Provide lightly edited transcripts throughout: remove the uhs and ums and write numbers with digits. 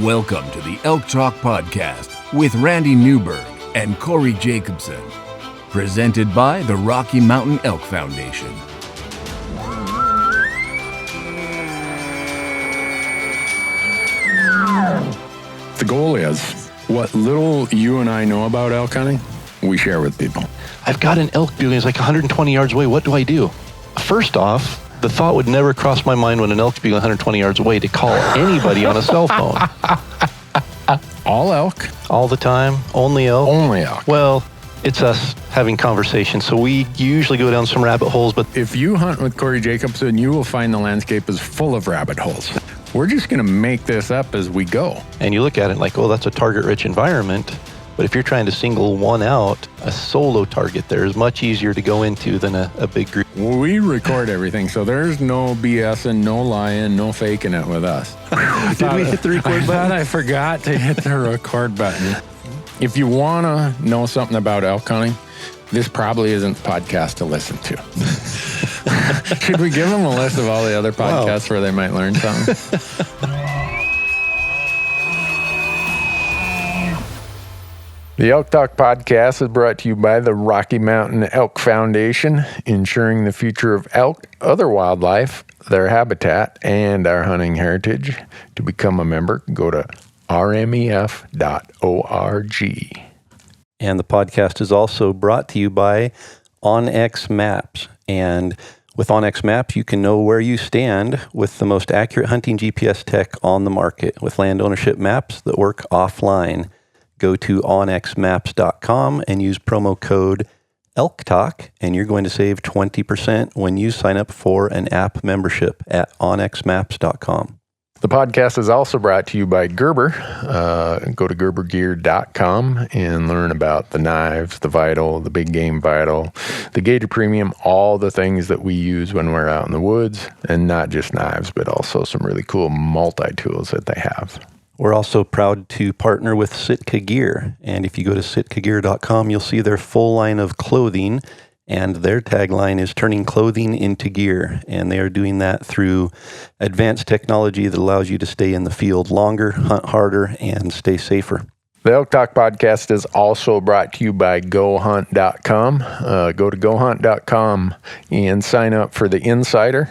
Welcome to the Elk Talk Podcast with Randy Newberg and Corey Jacobson. Presented by the Rocky Mountain Elk Foundation. The goal is, what little you and I know about elk hunting, we share with people. I've got an elk bugle, it's like 120 yards away. What do I do? First off, the thought would never cross my mind when an elk's bugle 120 yards away to call anybody on a cell phone. All elk? All the time? Only elk? Only elk. Well, it's us having conversations, so we usually go down some rabbit holes, but if you hunt with Corey Jacobson, you will find the landscape is full of rabbit holes. We're just going to make this up as we go. And you look at it like, oh, that's a target-rich environment. But if you're trying to single one out, a solo target there is much easier to go into than a big group. We record everything, so there's no BSing, no lying, no faking it with us. Did we hit the record button? I forgot to hit the record button. If you want to know something about elk hunting, this probably isn't the podcast to listen to. Should we give them a list of all the other podcasts where they might learn something? The Elk Talk Podcast is brought to you by the Rocky Mountain Elk Foundation, ensuring the future of elk, other wildlife, their habitat, and our hunting heritage. To become a member, go to rmef.org. And the podcast is also brought to you by onX Maps. And with onX Maps, you can know where you stand with the most accurate hunting GPS tech on the market with land ownership maps that work offline. Go to onxmaps.com and use promo code ELKTALK, and you're going to save 20% when you sign up for an app membership at onxmaps.com. The podcast is also brought to you by Gerber. Go to gerbergear.com and learn about the knives, the Vital, the Big Game Vital, the Gator Premium, all the things that we use when we're out in the woods, and not just knives, but also some really cool multi-tools that they have. We're also proud to partner with Sitka Gear, and if you go to sitkagear.com, you'll see their full line of clothing, and their tagline is turning clothing into gear, and they are doing that through advanced technology that allows you to stay in the field longer, hunt harder, and stay safer. The Elk Talk Podcast is also brought to you by GoHunt.com. Go to GoHunt.com and sign up for the Insider.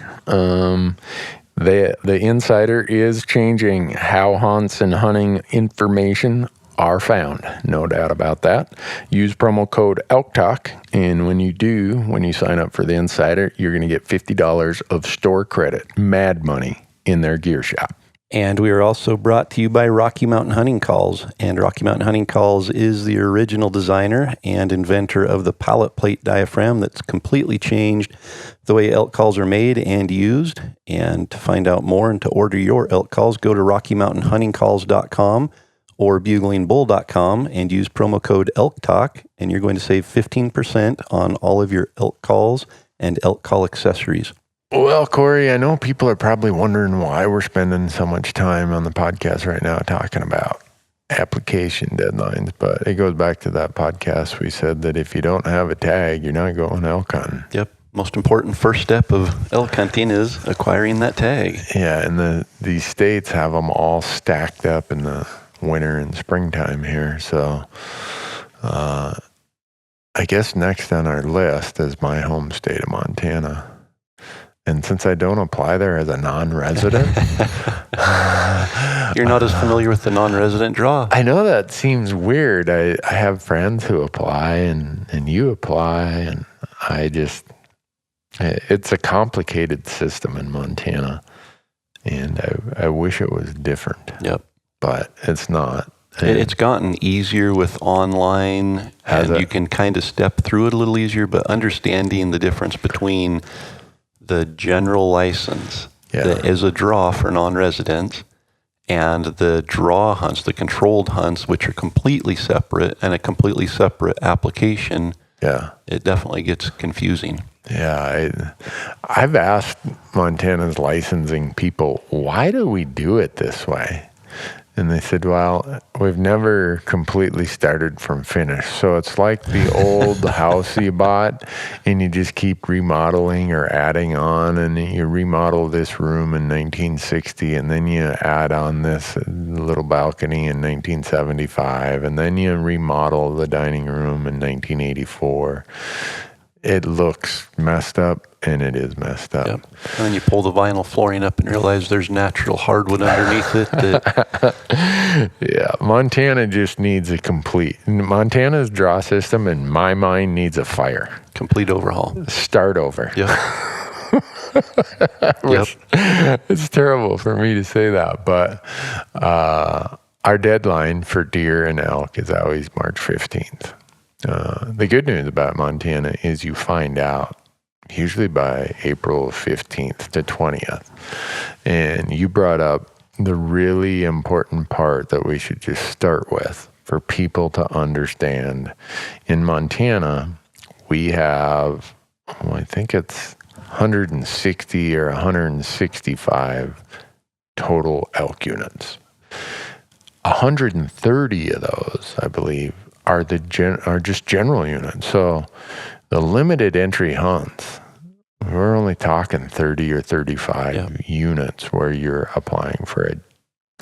The Insider is changing how hunts and hunting information are found. No doubt about that. Use promo code ELKTALK, and when you sign up for the Insider, you're going to get $50 of store credit, mad money, in their gear shop. And we are also brought to you by Rocky Mountain Hunting Calls. And Rocky Mountain Hunting Calls is the original designer and inventor of the pallet plate diaphragm that's completely changed the way elk calls are made and used. And to find out more and to order your elk calls, go to RockyMountainHuntingCalls.com or BuglingBull.com and use promo code ELKTALK, and you're going to save 15% on all of your elk calls and elk call accessories. Well, Corey, I know people are probably wondering why we're spending so much time on the podcast right now talking about application deadlines, but it goes back to that podcast. We said that if you don't have a tag, you're not going elk hunting. Yep. Most important first step of elk hunting is acquiring that tag. Yeah, and these states have them all stacked up in the winter and springtime here. So I guess next on our list is my home state of Montana. And since I don't apply there as a non-resident, you're not as familiar with the non-resident draw. I know that seems weird. I have friends who apply and you apply, and it's a complicated system in Montana, and I wish it was different. Yep. But it's not. It's gotten easier with online, and you can kind of step through it a little easier, but understanding the difference between the general license that is a draw for non-residents and the draw hunts, the controlled hunts, which are completely separate and a completely separate application, it definitely gets confusing. Yeah, I've asked Montana's licensing people, why do we do it this way? And they said, well, we've never completely started from finish. So it's like the old house you bought and you just keep remodeling or adding on, and you remodel this room in 1960 and then you add on this little balcony in 1975 and then you remodel the dining room in 1984. It looks messed up, and it is messed up. Yep. And then you pull the vinyl flooring up and realize there's natural hardwood underneath it. Yeah, Montana just needs Montana's draw system, in my mind, needs a fire. Complete overhaul. Start over. Yep. It's terrible for me to say that, but our deadline for deer and elk is always March 15th. The good news about Montana is you find out usually by April 15th to 20th. And you brought up the really important part that we should just start with for people to understand. In Montana, we have, I think it's 160 or 165 total elk units. 130 of those, I believe, are just general units. So the limited entry hunts, we're only talking 30 or 35 units where you're applying for a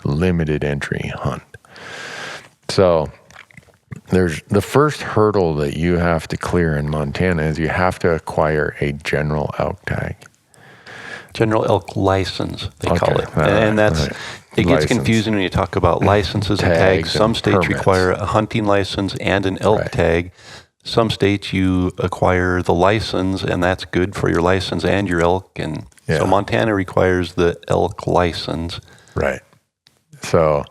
limited entry hunt. So there's the first hurdle that you have to clear in Montana is you have to acquire a general elk tag. General elk license, they call it. And that's... It gets confusing when you talk about licenses and tags. Some states permits require a hunting license and an elk tag. Some states you acquire the license, and that's good for your license and your elk. And so Montana requires the elk license. Right. So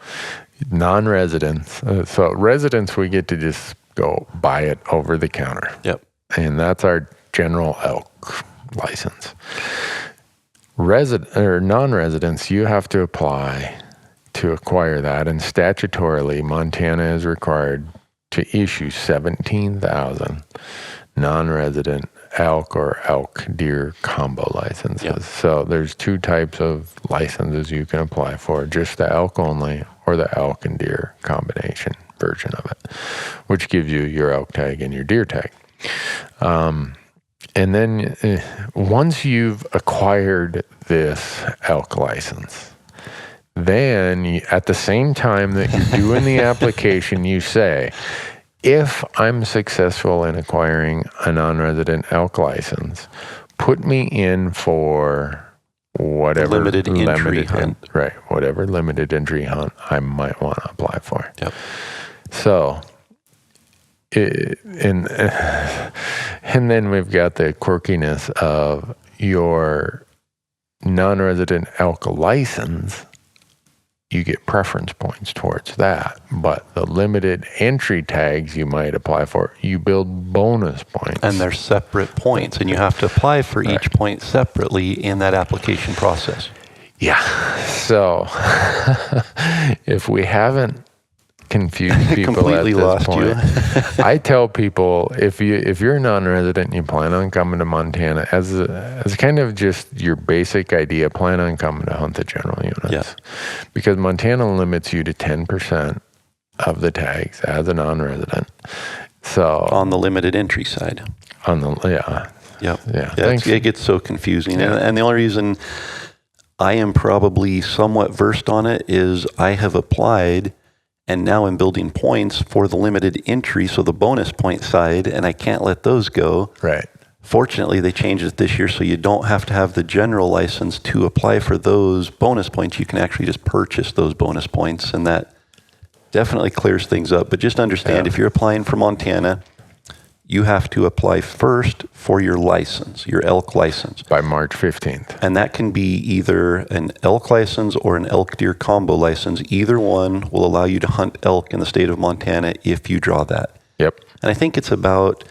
non-residents. So residents, we get to just go buy it over the counter. Yep. And that's our general elk license. Non-residents, you have to apply to acquire that, and statutorily, Montana is required to issue 17,000 non-resident elk or elk deer combo licenses. Yep. So there's two types of licenses you can apply for, just the elk only or the elk and deer combination version of it, which gives you your elk tag and your deer tag. And then once you've acquired this elk license, then at the same time that you're doing the application, you say, if I'm successful in acquiring a non-resident elk license, put me in for whatever limited entry hunt. Right, whatever limited entry hunt I might want to apply for. Yep. So... And then we've got the quirkiness of your non-resident elk license. You get preference points towards that. But the limited entry tags you might apply for, you build bonus points. And they're separate points, and you have to apply for each point separately in that application process. Yeah. So if we haven't confused people completely at this lost point. I tell people, if you're a non-resident and you plan on coming to Montana, as kind of just your basic idea, plan on coming to hunt the general units. Yeah. Because Montana limits you to 10% of the tags as a non-resident. So on the limited entry side. It gets so confusing. Yeah. And the only reason I am probably somewhat versed on it is I have applied and now I'm building points for the limited entry, so the bonus point side, and I can't let those go. Right. Fortunately, they changed it this year, so you don't have to have the general license to apply for those bonus points. You can actually just purchase those bonus points, and that definitely clears things up. But just understand, if you're applying for Montana, you have to apply first for your license, your elk license. By March 15th. And that can be either an elk license or an elk deer combo license. Either one will allow you to hunt elk in the state of Montana if you draw that. Yep. And I think it's about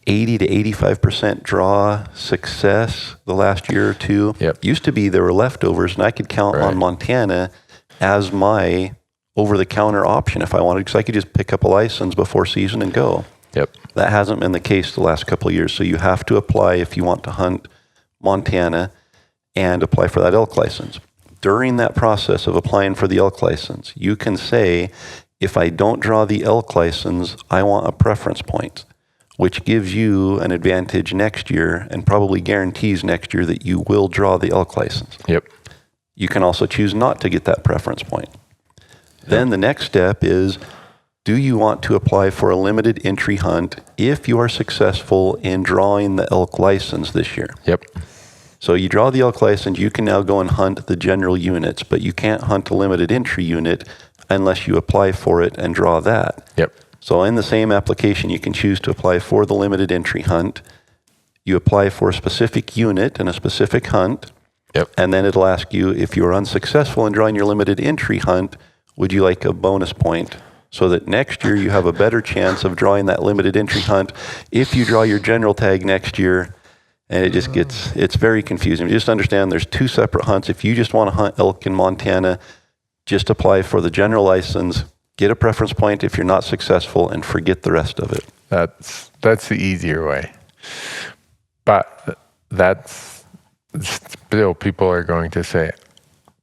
80 to 85% draw success the last year or two. Yep. Used to be there were leftovers, and I could count on Montana as my over-the-counter option if I wanted, because I could just pick up a license before season and go. Yep. That hasn't been the case the last couple of years. So you have to apply if you want to hunt Montana and apply for that elk license. during that process of applying for the elk license, you can say, if I don't draw the elk license, I want a preference point, which gives you an advantage next year and probably guarantees next year that you will draw the elk license. Yep. You can also choose not to get that preference point. Then the next step is, do you want to apply for a limited entry hunt if you are successful in drawing the elk license this year? Yep. So you draw the elk license, you can now go and hunt the general units, but you can't hunt a limited entry unit unless you apply for it and draw that. Yep. So in the same application, you can choose to apply for the limited entry hunt. You apply for a specific unit and a specific hunt. Yep. And then it'll ask you, if you are unsuccessful in drawing your limited entry hunt, would you like a bonus point? So that next year you have a better chance of drawing that limited entry hunt if you draw your general tag next year. And it just it's very confusing. Just understand there's two separate hunts. If you just want to hunt elk in Montana, just apply for the general license, get a preference point if you're not successful, and forget the rest of it. That's the easier way. But that's still, people are going to say,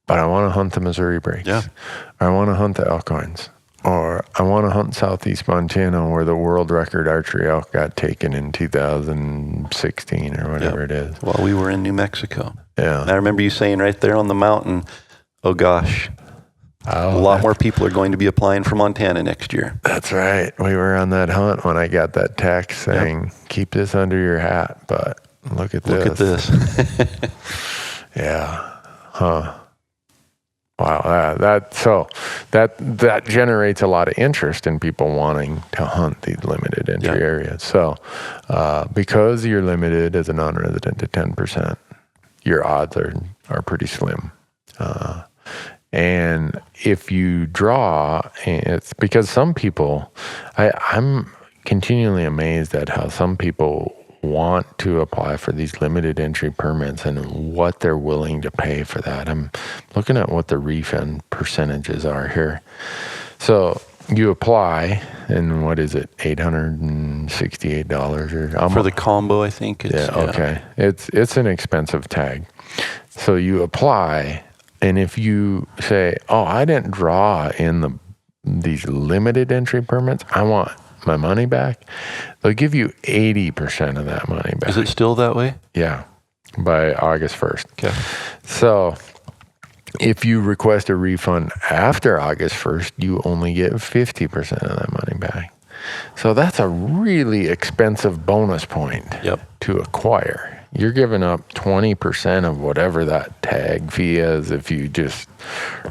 but I want to hunt the Missouri breaks. Yeah. I want to hunt the Elkhorns. Or I want to hunt southeast Montana where the world record archery elk got taken in 2016 or whatever it is. Well, we were in New Mexico. Yeah. And I remember you saying right there on the mountain, oh gosh, a lot more people are going to be applying for Montana next year. That's right. We were on that hunt when I got that text saying, keep this under your hat, but look at this. Look at this. Yeah. Huh. Wow, that generates a lot of interest in people wanting to hunt these limited entry areas. So, because you're limited as a non-resident to 10%, your odds are pretty slim. And if you draw, it's because some people, I'm continually amazed at how some people want to apply for these limited entry permits and what they're willing to pay for that. I'm looking at what the refund percentages are here. So you apply, and what is it, $868 or for the combo? I think it's okay. It's an expensive tag. So you apply, and if you say, "Oh, I didn't draw in these limited entry permits, I want my money back," they'll give you 80% of that money back. Is it still that way? Yeah, by August 1st. Okay. So if you request a refund after August 1st, you only get 50% of that money back. So that's a really expensive bonus point to acquire. You're giving up 20% of whatever that tag fee is if you just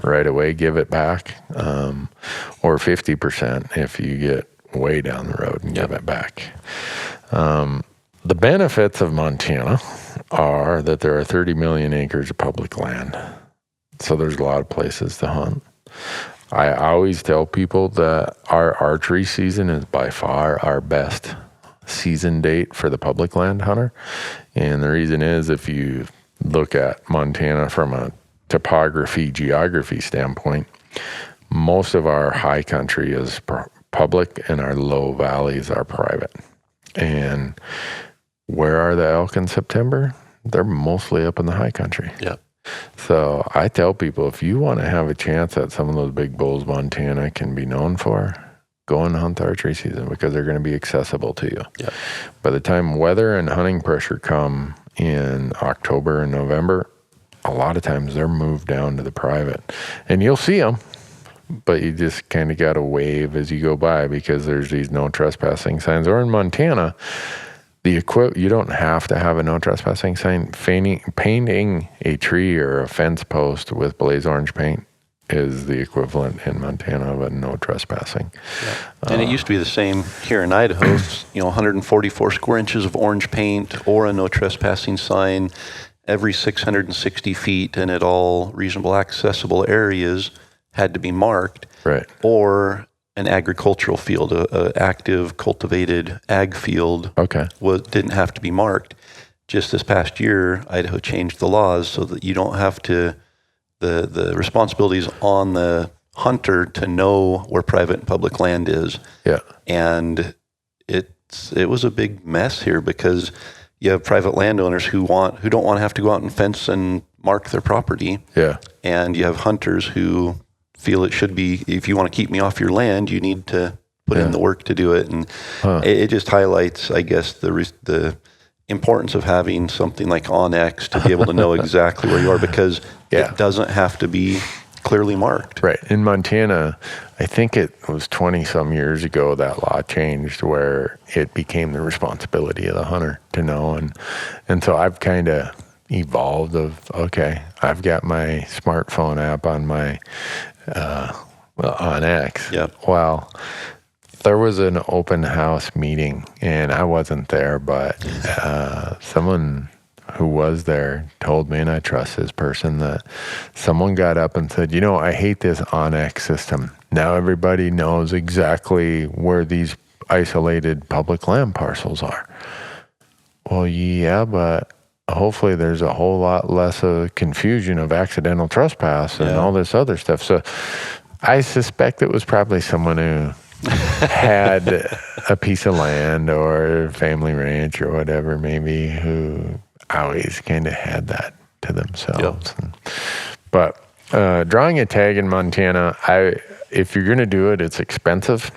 right away give it back, or 50% if you get way down the road and give it back. The benefits of Montana are that there are 30 million acres of public land. So there's a lot of places to hunt. I always tell people that our archery season is by far our best season date for the public land hunter. And the reason is, if you look at Montana from a topography, geography standpoint, most of our high country is public and our low valleys are private. And where are the elk in September? They're mostly up in the high country. Yeah. So I tell people, if you want to have a chance at some of those big bulls Montana can be known for, go and hunt the archery season because they're going to be accessible to you. Yeah. By the time weather and hunting pressure come in October and November, a lot of times they're moved down to the private. And you'll see them, but you just kind of got to wave as you go by because there's these no trespassing signs. Or in Montana, you don't have to have a no trespassing sign. Painting a tree or a fence post with blaze orange paint is the equivalent in Montana of a no trespassing. Yeah. And it used to be the same here in Idaho. 144 square inches of orange paint or a no trespassing sign every 660 feet, and at all reasonable accessible areas had to be marked. Right. Or an agricultural field, a active cultivated ag field, didn't have to be marked. Just this past year, Idaho changed the laws so that you don't have to. The responsibilities on the hunter to know where private and public land is. Yeah. And it was a big mess here because you have private landowners who don't want to have to go out and fence and mark their property. Yeah. And you have hunters who feel it should be, if you want to keep me off your land, you need to put in the work to do it. And it just highlights, I guess, the importance of having something like OnX to be able to know exactly where you are, because it doesn't have to be clearly marked. Right. In Montana, I think it was 20-some years ago that law changed where it became the responsibility of the hunter to know. And so I've kind of evolved of, okay, I've got my smartphone app on my on X. Yep. Well, there was an open house meeting, and I wasn't there, but someone who was there told me, and I trust this person, that someone got up and said, I hate this OnX system. Now everybody knows exactly where these isolated public land parcels are. Well, yeah, but hopefully there's a whole lot less of confusion of accidental trespass and all this other stuff. So I suspect it was probably someone who had a piece of land or family ranch or whatever, maybe, who always kind of had that to themselves. But drawing a tag in Montana, if you're going to do it, it's expensive.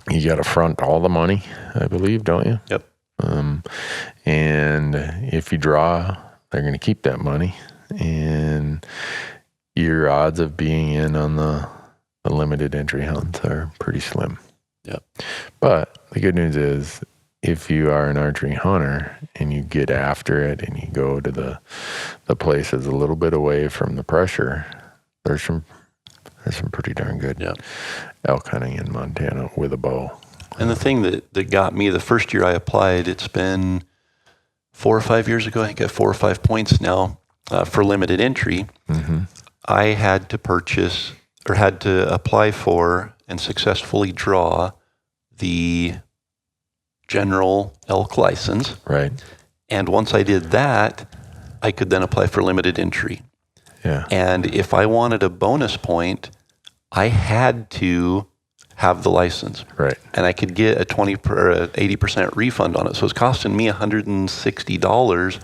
You got to front all the money, I believe, don't you? Yep. And if you draw, they're going to keep that money, and your odds of being in on the limited entry hunts are pretty slim. Yep. But the good news is, if you are an archery hunter and you get after it and you go to the places a little bit away from the pressure, there's some pretty darn good elk hunting in Montana with a bow. And the thing that got me the first year I applied, it's been 4 or 5 years ago, I think I have 4 or 5 points now for limited entry. Mm-hmm. I had to apply for and successfully draw the general elk license. Right. And once I did that, I could then apply for limited entry. Yeah. And if I wanted a bonus point, I had to have the license. Right. And I could get a 80% refund on it. So it's costing me $160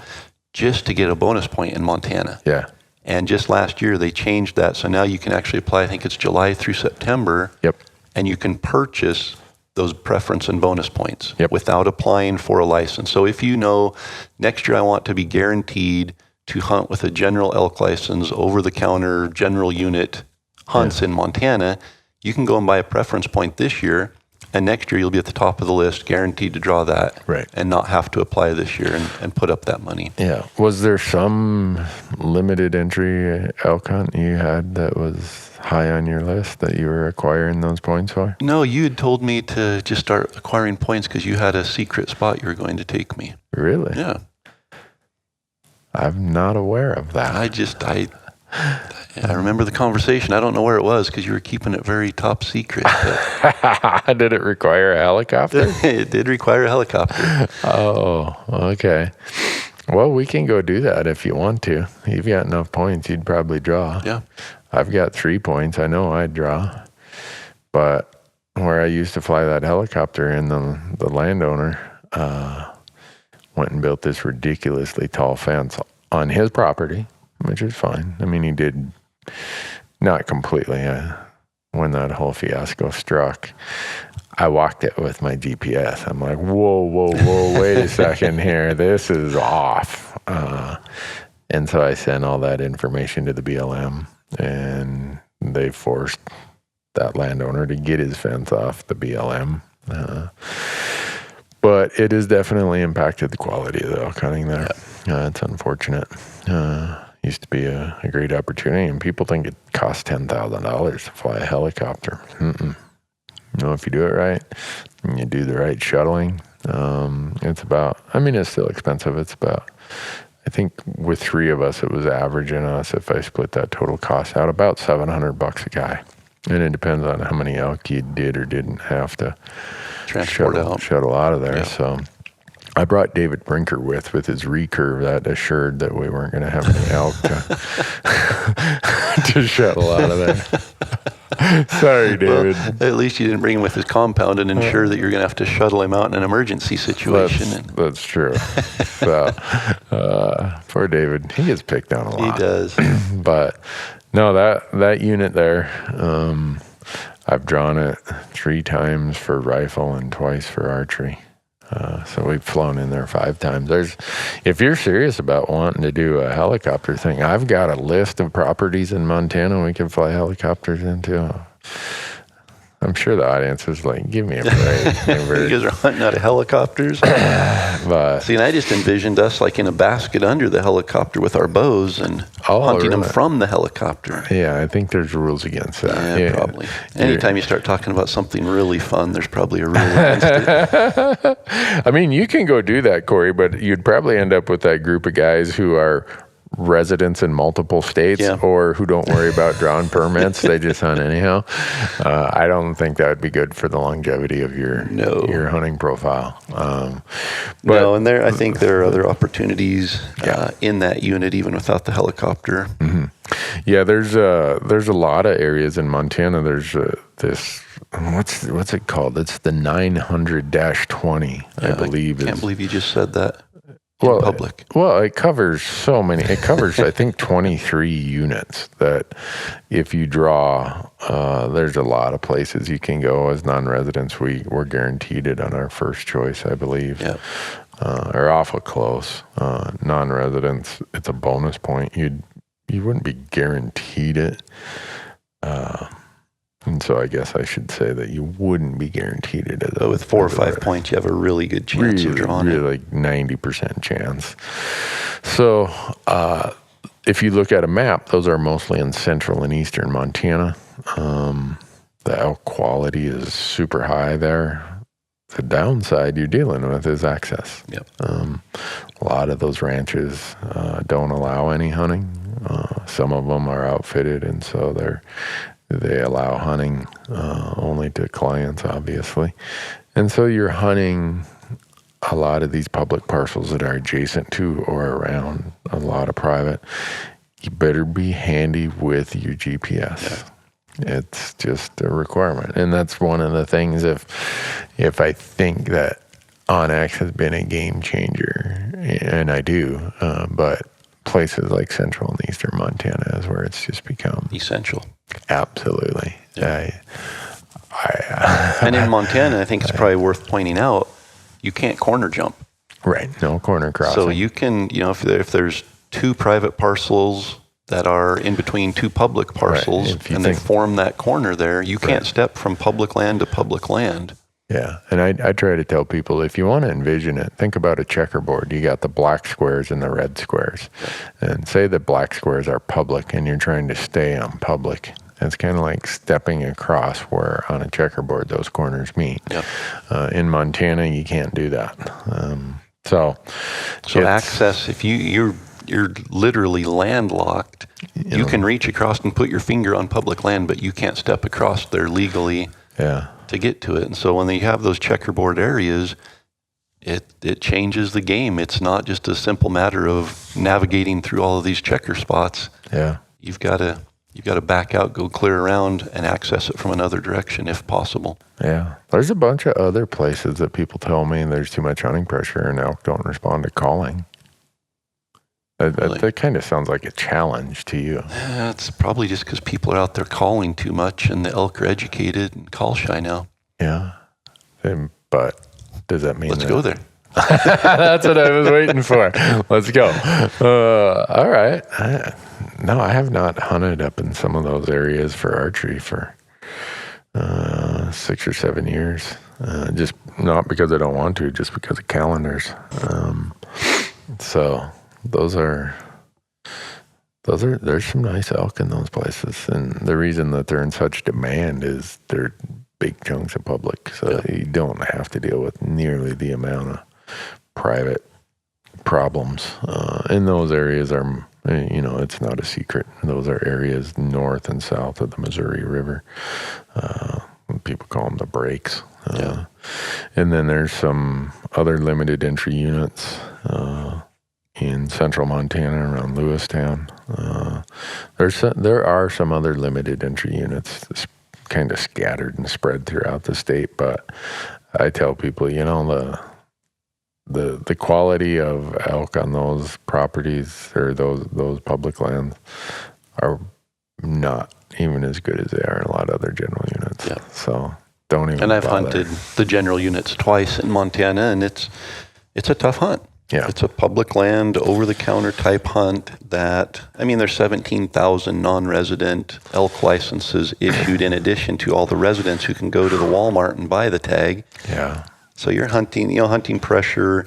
just to get a bonus point in Montana. Yeah. And just last year, they changed that. So now you can actually apply, I think it's July through September. Yep. And you can purchase those preference and bonus points without applying for a license. So if you know next year I want to be guaranteed to hunt with a general elk license, over-the-counter general unit hunts in Montana, you can go and buy a preference point this year, and next year you'll be at the top of the list, guaranteed to draw that, and not have to apply this year and put up that money. Yeah. Was there some limited entry elk hunt you had that was high on your list that you were acquiring those points for? No, you had told me to just start acquiring points because you had a secret spot you were going to take me. Really? Yeah. I'm not aware of that. I remember the conversation. I don't know where it was because you were keeping it very top secret. Did it require a helicopter? It did require a helicopter. Oh, okay. Well, we can go do that if you want to. You've got enough points, you'd probably draw. Yeah. I've got 3 points. I know I'd draw. But where I used to fly that helicopter in, the landowner went and built this ridiculously tall fence on his property, which is fine. I mean, he did not completely. When that whole fiasco struck, I walked it with my GPS. I'm like, whoa, wait a second here. This is off. And so I sent all that information to the BLM, and they forced that landowner to get his fence off the BLM. But it has definitely impacted the quality of the elk hunting there. It's unfortunate. Used to be a great opportunity, and people think it costs $10,000 to fly a helicopter. If you do it right, and you do the right shuttling, it's still expensive. It's about, I think with 3 of us, it was averaging us, if I split that total cost out, about $700 a guy. And it depends on how many elk you did or didn't have to shuttle out of there. Yeah. So I brought David Brinker with his recurve that assured that we weren't going to have any elk to shuttle out of there. Sorry, David. Well, at least you didn't bring him with his compound and ensure that you're going to have to shuttle him out in an emergency situation. That's true. So, poor David. He gets picked on a lot. He does. But no, that unit there, I've drawn it 3 times for rifle and twice for archery. So we've flown in there 5 times. If you're serious about wanting to do a helicopter thing, I've got a list of properties in Montana we can fly helicopters into. I'm sure the audience is like, give me a break. You guys are hunting out of helicopters? But see, and I just envisioned us like in a basket under the helicopter with our bows and hunting them from the helicopter. Yeah, I think there's rules against that. Yeah, probably. Anytime you start talking about something really fun, there's probably a rule against it. I mean, you can go do that, Corey, but you'd probably end up with that group of guys who are residents in multiple states or who don't worry about drawing permits. They just hunt anyhow. I don't think that would be good for the longevity of your hunting profile. And I think there are other opportunities in that unit, even without the helicopter. Mm-hmm. Yeah, there's a lot of areas in Montana. There's this, what's it called? It's the 900-20, I believe. I can't believe you just said that. Public. Well, it covers so many. It covers, I think, 23 units that if you draw, there's a lot of places you can go as non-residents. We're guaranteed it on our first choice, I believe. Yeah. Or awful close. Non-residents, it's a bonus point. You wouldn't be guaranteed it. And so I guess I should say that you wouldn't be guaranteed it. But with 4 or 5 points, you have a really good chance of drawing it. Like 90% chance. So if you look at a map, those are mostly in central and eastern Montana. The elk quality is super high there. The downside you're dealing with is access. Yep. A lot of those ranches don't allow any hunting. Some of them are outfitted, and so they allow hunting only to clients, obviously. And so you're hunting a lot of these public parcels that are adjacent to or around a lot of private. You better be handy with your GPS. Yeah. It's just a requirement. And that's one of the things if I think that OnX has been a game changer, and I do, but places like central and eastern Montana is where it's just become essential. Absolutely. Yeah. And in Montana, I think it's probably worth pointing out, you can't corner jump. Right. No corner crossing. So you can, if there's 2 private parcels that are in between 2 public parcels and they form that corner there, you can't step from public land to public land. Yeah, and I try to tell people, if you want to envision it, think about a checkerboard. You got the black squares and the red squares. And say the black squares are public and you're trying to stay on public. It's kind of like stepping across where on a checkerboard those corners meet. Yep. In Montana, you can't do that. So access, if you're literally landlocked, you can reach across and put your finger on public land, but you can't step across there legally. Yeah. To get to it. And so when they have those checkerboard areas, it changes the game. It's not just a simple matter of navigating through all of these checker spots. Yeah. You've got to back out, go clear around, and access it from another direction if possible. Yeah. There's a bunch of other places that people tell me there's too much hunting pressure and elk don't respond to calling. Really? That kind of sounds like a challenge to you. It's probably just because people are out there calling too much and the elk are educated and call shy now. Yeah. But does that mean Let's go there. That's what I was waiting for. Let's go. All right. I have not hunted up in some of those areas for archery for 6 or 7 years. Just not because I don't want to, just because of calendars. So there's some nice elk in those places. And the reason that they're in such demand is they're big chunks of public. So you don't have to deal with nearly the amount of private problems. And those areas are, it's not a secret. Those are areas north and south of the Missouri River. People call them the breaks. And then there's some other limited entry units in central Montana around Lewistown. There are some other limited entry units, kind of scattered and spread throughout the state. But I tell people, the quality of elk on those properties or those public lands are not even as good as they are in a lot of other general units. Yeah. So don't even. And I've bother. hunted the general units twice in Montana, and it's a tough hunt. Yeah. It's a public land, over-the-counter type hunt that, there's 17,000 non-resident elk licenses issued in addition to all the residents who can go to the Walmart and buy the tag. Yeah. So you're hunting pressure.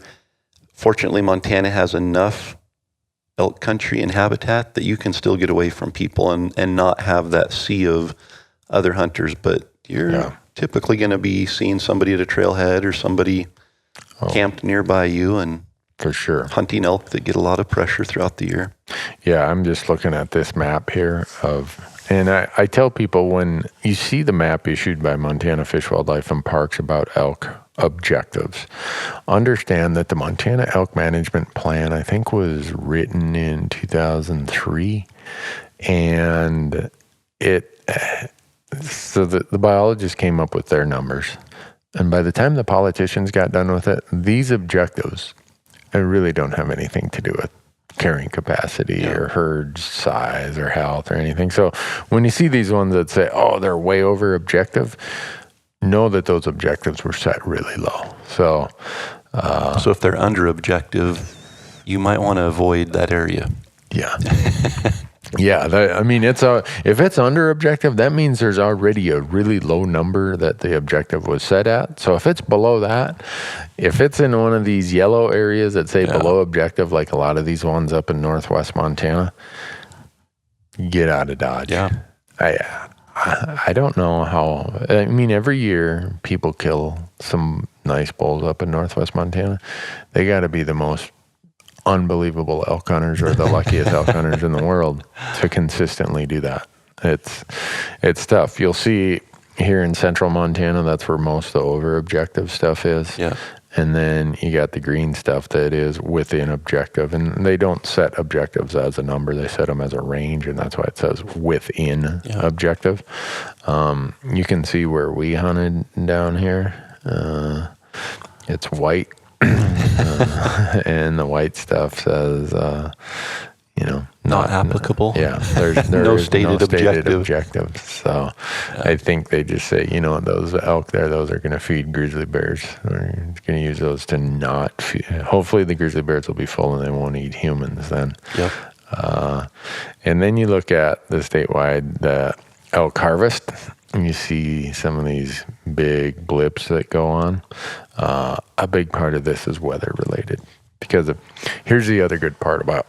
Fortunately, Montana has enough elk country and habitat that you can still get away from people and not have that sea of other hunters. But you're typically going to be seeing somebody at a trailhead or somebody camped nearby you and for sure hunting elk that get a lot of pressure throughout the year. Yeah, I'm just looking at this map here and I tell people when you see the map issued by Montana Fish, Wildlife, and Parks about elk objectives, understand that the Montana Elk Management Plan, I think, was written in 2003, and so the biologists came up with their numbers, and by the time the politicians got done with it, these objectives really don't have anything to do with carrying capacity or herd size or health or anything. So when you see these ones that say, they're way over objective, know that those objectives were set really low. So if they're under objective, you might want to avoid that area. Yeah. Yeah, if it's under objective, that means there's already a really low number that the objective was set at. So if it's below that, if it's in one of these yellow areas that say below objective, like a lot of these ones up in northwest Montana, get out of Dodge. Yeah. I don't know how. Every year people kill some nice bulls up in northwest Montana. They got to be the most unbelievable elk hunters or the luckiest elk hunters in the world to consistently do that. It's tough. You'll see here in central Montana, that's where most of the over objective stuff is. Yeah. And then you got the green stuff that is within objective, and they don't set objectives as a number. They set them as a range, and that's why it says within objective. You can see where we hunted down here. It's white. And the white stuff says, not applicable. Yeah, there's no stated objective. So I think they just say, those elk there, those are going to feed grizzly bears. We're going to use those to not feed. Hopefully the grizzly bears will be full and they won't eat humans then. Yep. And then you look at the statewide elk harvest, and you see some of these big blips that go on. A big part of this is weather related, because here's the other good part about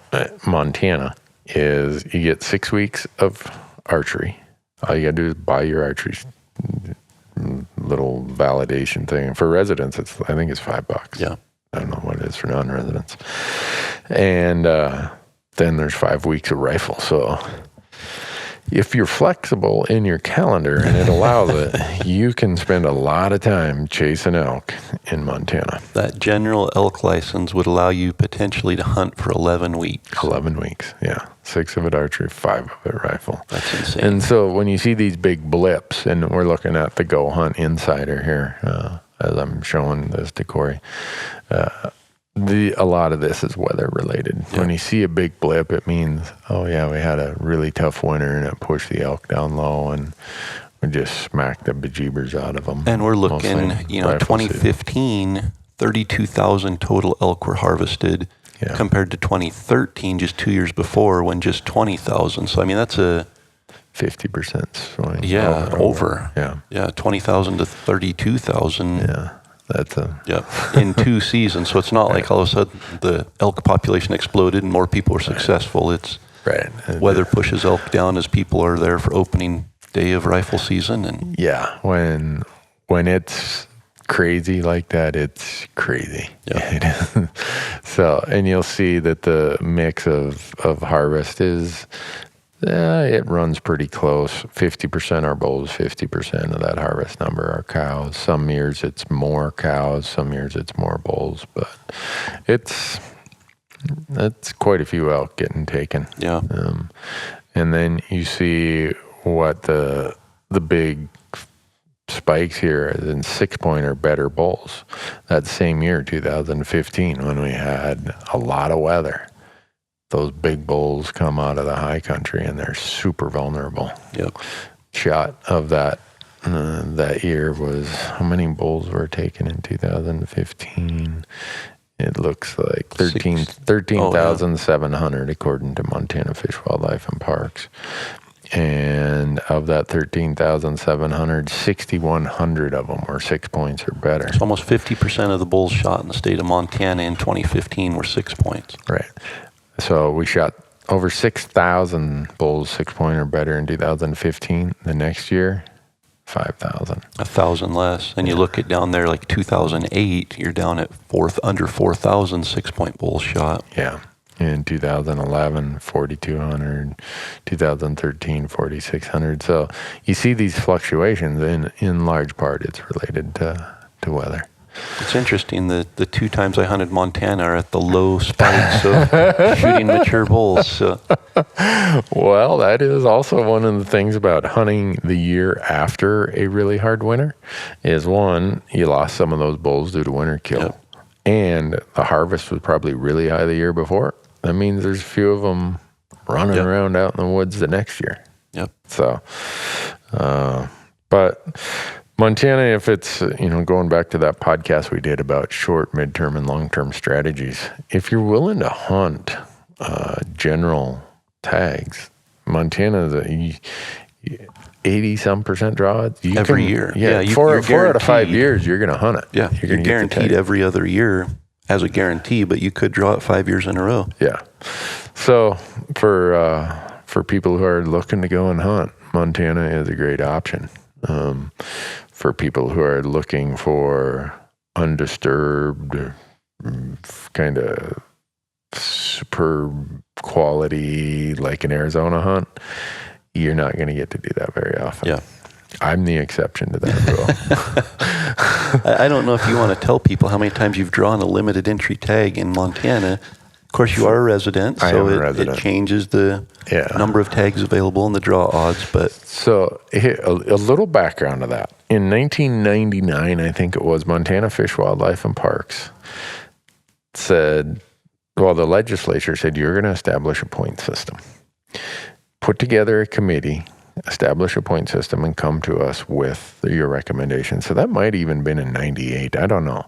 Montana is you get 6 weeks of archery. All you got to do is buy your archery little validation thing. For residents, I think it's $5. Yeah. I don't know what it is for non-residents. And then there's 5 weeks of rifle. So if you're flexible in your calendar and it allows it, you can spend a lot of time chasing elk in Montana. That general elk license would allow you potentially to hunt for 11 weeks. 11 weeks, yeah. 6 of it archery, 5 of it rifle. That's insane. And so when you see these big blips, and we're looking at the GoHunt Insider here, as I'm showing this to Corey, a lot of this is weather related. Yeah. When you see a big blip, it means, we had a really tough winter and it pushed the elk down low and we just smacked the bejeebers out of them. And we're looking, 2015, 32,000 total elk were harvested compared to 2013, just 2 years before, when just 20,000. So, that's a 50% swing. Yeah, over. Yeah. Yeah, 20,000 to 32,000. Yeah. That's in 2 seasons. So it's not like all of a sudden the elk population exploded and more people were successful. It's weather pushes elk down as people are there for opening day of rifle season. And when it's crazy like that, it's crazy. Yeah. So, and you'll see that the mix of harvest is, it runs pretty close. 50% are bulls, 50% of that harvest number are cows. Some years it's more cows, some years it's more bulls, but it's quite a few elk getting taken. Yeah. And then you see what the big spikes here than 6-point or better bulls. That same year, 2015, when we had a lot of weather, those big bulls come out of the high country and they're super vulnerable. Yep. Shot of that year was, how many bulls were taken in 2015? It looks like 13,700 according to Montana Fish, Wildlife, and Parks. And of that 13,700, 6,100 of them were 6 points or better. So almost 50% of the bulls shot in the state of Montana in 2015 were 6 points. Right. So we shot over 6,000 bulls 6 point or better in 2015. The next year, 5,000. 1,000 less. And you look at down there like 2008, you're down at under 4,000 6-point bulls shot. Yeah. In 2011, 4,200. 2013, 4,600. So you see these fluctuations. In large part, it's related to weather. It's interesting that the 2 times I hunted Montana are at the low spikes of shooting mature bulls. So. Well, that is also one of the things about hunting the year after a really hard winter is, one, you lost some of those bulls due to winter kill. Yep. And the harvest was probably really high the year before. That means there's a few of them running around out in the woods the next year. Yep. So, but Montana, if it's, going back to that podcast we did about short, midterm, and long-term strategies, if you're willing to hunt general tags, Montana's 80-some% draw. Every year. Yeah, four out of 5 years, you're going to hunt it. Yeah, you're guaranteed every other year as a guarantee, but you could draw it 5 years in a row. Yeah. So for people who are looking to go and hunt, Montana is a great option. For people who are looking for undisturbed, kind of super quality, like an Arizona hunt, you're not going to get to do that very often. Yeah. I'm the exception to that rule. I don't know if you want to tell people how many times you've drawn a limited entry tag in Montana. Of course, you are a resident, so it changes the number of tags available and the draw odds. But so a little background to that. In 1999, I think it was, Montana Fish, Wildlife, and Parks said, well, the legislature said, you're going to establish a point system. Put together a committee, establish a point system, and come to us with your recommendations. So that might even been in 98. I don't know.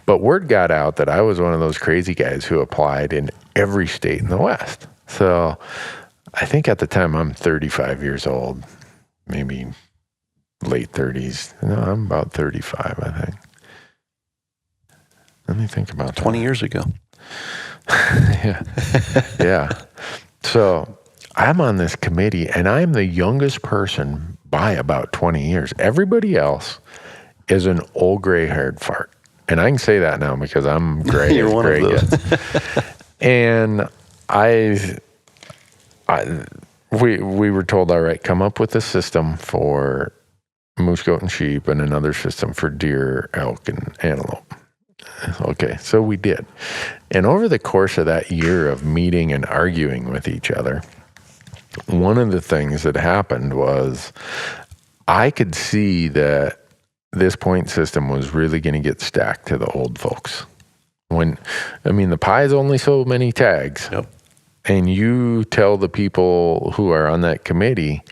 But word got out that I was one of those crazy guys who applied in every state in the West. So I think at the time I'm 35 years old, maybe late 30s. No, I'm about 35, I think. Let me think about 20 years ago. Yeah. So I'm on this committee, and I'm the youngest person by about 20 years. Everybody else is an old gray-haired fart. And I can say that now because I'm gray. You're one of those. And we were told, all right, come up with a system for moose, goat, and sheep, and another system for deer, elk, and antelope. Okay, so we did. And over the course of that year of meeting and arguing with each other, one of the things that happened was I could see that this point system was really going to get stacked to the old folks. The pie is only so many tags. Yep. And you tell the people who are on that committee,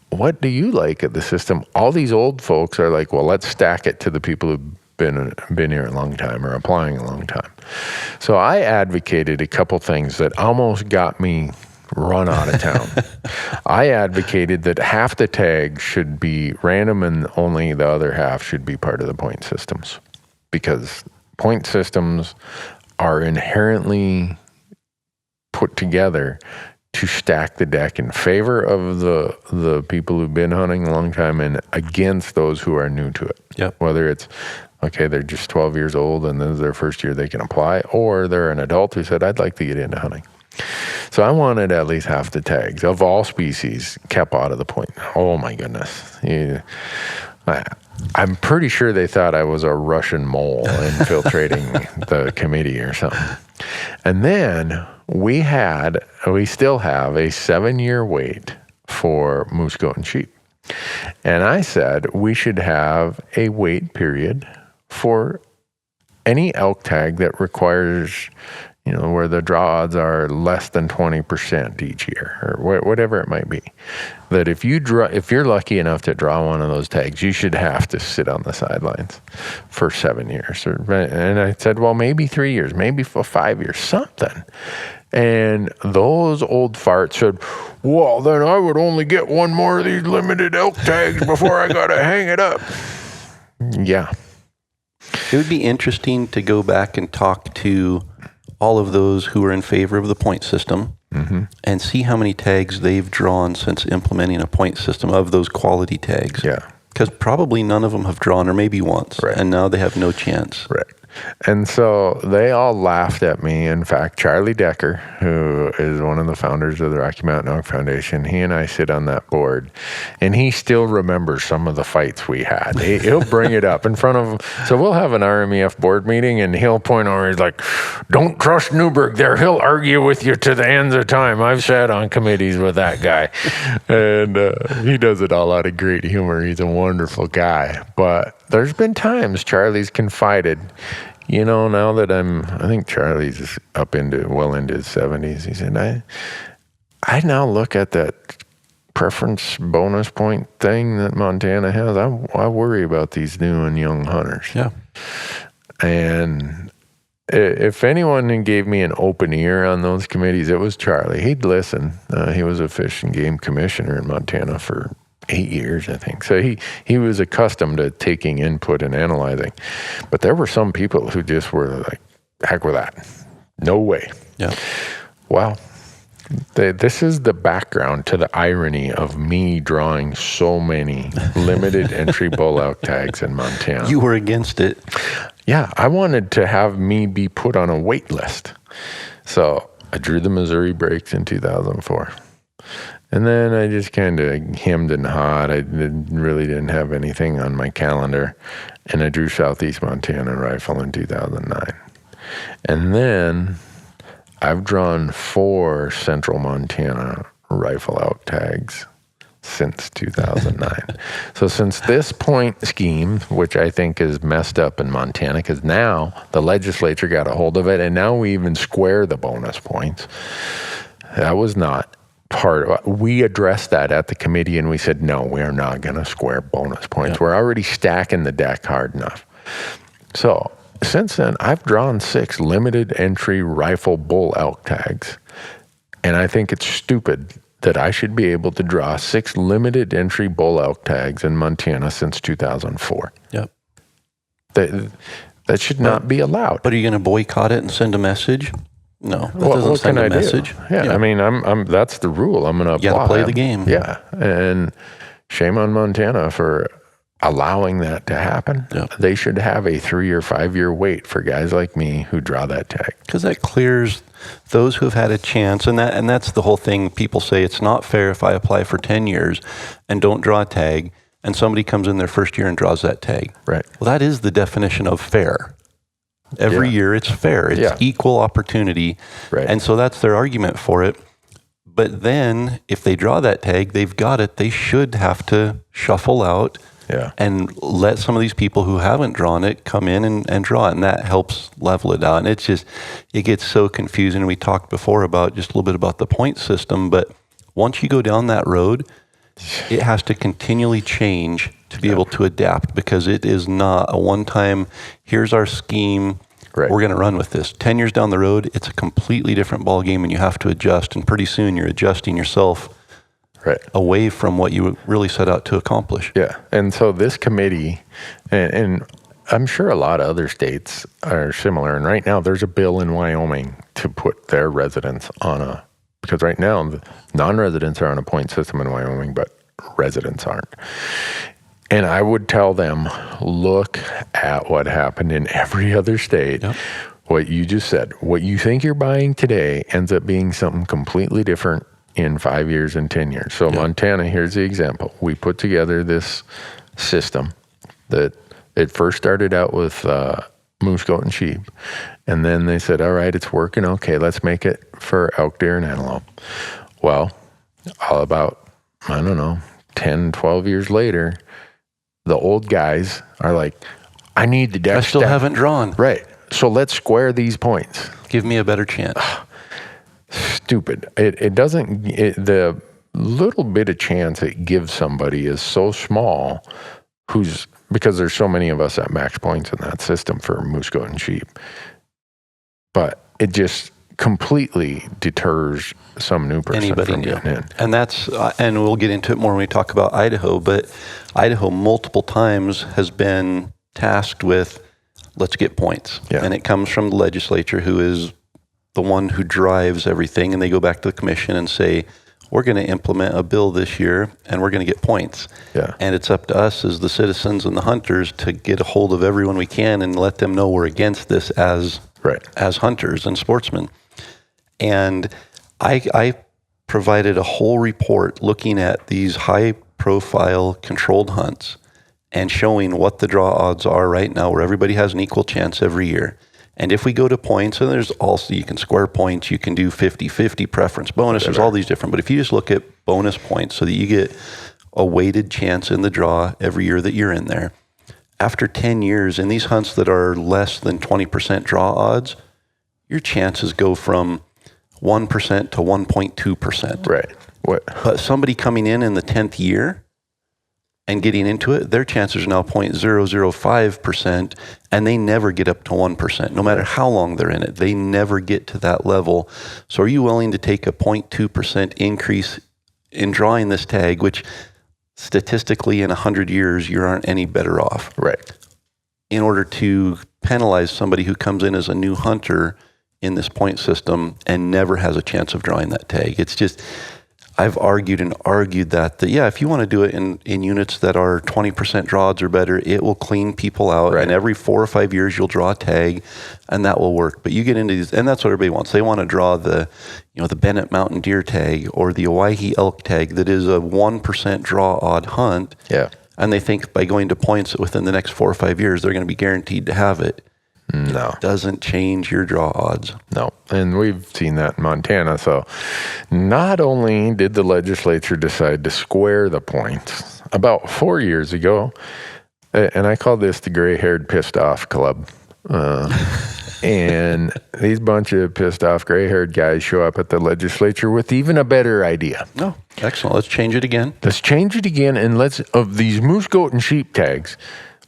what do you like of the system? All these old folks are like, well, let's stack it to the people who've been here a long time or applying a long time. So I advocated a couple things that almost got me run out of town. I advocated that half the tags should be random and only the other half should be part of the point systems, because point systems are inherently put together to stack the deck in favor of the people who've been hunting a long time and against those who are new to it. Yep. Whether it's, okay, they're just 12 years old and this is their first year they can apply, or they're an adult who said, I'd like to get into hunting. So I wanted at least half the tags of all species kept out of the point. Oh my goodness. I'm pretty sure they thought I was a Russian mole infiltrating the committee or something. And then we still have a 7-year wait for moose, goat, and sheep. And I said we should have a wait period for any elk tag that requires, where the draw odds are less than 20% each year, or whatever it might be. That if you're lucky enough to draw one of those tags, you should have to sit on the sidelines for 7 years. And I said, well, maybe 3 years, maybe for 5 years, something. And those old farts said, well, then I would only get one more of these limited elk tags before I got to hang it up. Yeah. It would be interesting to go back and talk to all of those who are in favor of the point system and see how many tags they've drawn since implementing a point system of those quality tags. Yeah. Because probably none of them have drawn, or maybe once, and now they have no chance. Right. And so they all laughed at me. In fact, Charlie Decker, who is one of the founders of the Rocky Mountain Elk Foundation, he and I sit on that board, and he still remembers some of the fights we had. He'll bring it up in front of him. So we'll have an RMEF board meeting, and he'll point over, he's like, don't trust Newberg there. He'll argue with you to the ends of time. I've sat on committees with that guy. And he does it all out of great humor. He's a wonderful guy. But there's been times Charlie's confided, now that I think Charlie's well into his 70s. He said, I now look at that preference bonus point thing that Montana has. I worry about these new and young hunters. Yeah. And if anyone gave me an open ear on those committees, it was Charlie. He'd listen. He was a fish and game commissioner in Montana for 8 years, I think. So he was accustomed to taking input and analyzing. But there were some people who just were like, heck with that. No way. Yeah. Well, this is the background to the irony of me drawing so many limited entry bull elk tags in Montana. You were against it. Yeah, I wanted to have me be put on a wait list. So I drew the Missouri breaks in 2004. And then I just kind of hemmed and hawed. I really didn't have anything on my calendar. And I drew Southeast Montana rifle in 2009. And then I've drawn 4 Central Montana rifle elk tags since 2009. So since this point scheme, which I think is messed up in Montana, because now the legislature got a hold of it, and now we even square the bonus points. That was not we addressed that at the committee, and we said, no, we are not going to square bonus points. We're already stacking the deck hard enough. So since then, I've drawn 6 limited entry rifle bull elk tags, and I think it's stupid that I should be able to draw 6 limited entry bull elk tags in Montana since 2004. Yep. That should not be allowed. But are you going to boycott it and send a message? No, that doesn't what send can a I message. Do? Yeah, I mean, I'm that's the rule. I'm going to apply. You got to play the game. Yeah, and shame on Montana for allowing that to happen. Yep. They should have a 3 or 5 year wait for guys like me who draw that tag. Because that clears those who have had a chance, and that's the whole thing. People say it's not fair if I apply for 10 years and don't draw a tag, and somebody comes in their first year and draws that tag. Right. Well, that is the definition of fair. Every year it's fair. It's equal opportunity. Right. And so that's their argument for it. But then if they draw that tag, they've got it. They should have to shuffle out and let some of these people who haven't drawn it come in and draw it. And that helps level it out. And it's just, it gets so confusing. We talked before about just a little bit about the point system. But once you go down that road, it has to continually change to be able to adapt, because it is not a one-time, here's our scheme, we're going to run with this. 10 years down the road, it's a completely different ballgame, and you have to adjust, and pretty soon you're adjusting yourself away from what you really set out to accomplish. Yeah, and so this committee, and I'm sure a lot of other states are similar, and right now there's a bill in Wyoming to put their residents on because right now the non-residents are on a point system in Wyoming, but residents aren't. And I would tell them, look at what happened in every other state. Yep. What you just said, what you think you're buying today ends up being something completely different in 5 years and 10 years. So Montana, here's the example. We put together this system that it first started out with moose, goat, and sheep. And then they said, all right, it's working. Okay, let's make it for elk, deer, and antelope. Well, all about, 10, 12 years later, the old guys are like, I need the deck. I still haven't drawn. Right. So let's square these points. Give me a better chance. Stupid. It doesn't, the little bit of chance it gives somebody is so small because there's so many of us at max points in that system for moose, goat, and sheep. But it just completely deters some new person from getting in. And that's, and we'll get into it more when we talk about Idaho, but Idaho multiple times has been tasked with, let's get points. Yeah. And it comes from the legislature, who is the one who drives everything. And they go back to the commission and say, we're going to implement a bill this year and we're going to get points. Yeah. And it's up to us as the citizens and the hunters to get a hold of everyone we can and let them know we're against this as hunters and sportsmen. And I provided a whole report looking at these high-profile controlled hunts and showing what the draw odds are right now, where everybody has an equal chance every year. And if we go to points, and there's also, you can square points, you can do 50-50 preference bonus, there's all these different, but if you just look at bonus points so that you get a weighted chance in the draw every year that you're in there, after 10 years, in these hunts that are less than 20% draw odds, your chances go from 1% to 1.2%. Right. What? But somebody coming in the 10th year and getting into it, their chances are now 0.005%, and they never get up to 1%. No matter how long they're in it, they never get to that level. So are you willing to take a 0.2% increase in drawing this tag, which statistically in 100 years, you aren't any better off? Right. In order to penalize somebody who comes in as a new hunter in this point system and never has a chance of drawing that tag. It's just, I've argued that yeah, if you want to do it in units that are 20% draw odds or better, it will clean people out. Right. And every 4 or 5 years, you'll draw a tag, and that will work. But you get into these, and that's what everybody wants. They want to draw the Bennett Mountain Deer tag or the Owyhee elk tag that is a 1% draw odd hunt. Yeah. And they think by going to points within the next 4 or 5 years, they're going to be guaranteed to have it. No. It doesn't change your draw odds. No. And we've seen that in Montana. So not only did the legislature decide to square the points, about 4 years ago, and I call this the gray-haired pissed off club. And these bunch of pissed off gray-haired guys show up at the legislature with even a better idea. Oh, excellent. Let's change it again. And of these moose, goat, and sheep tags,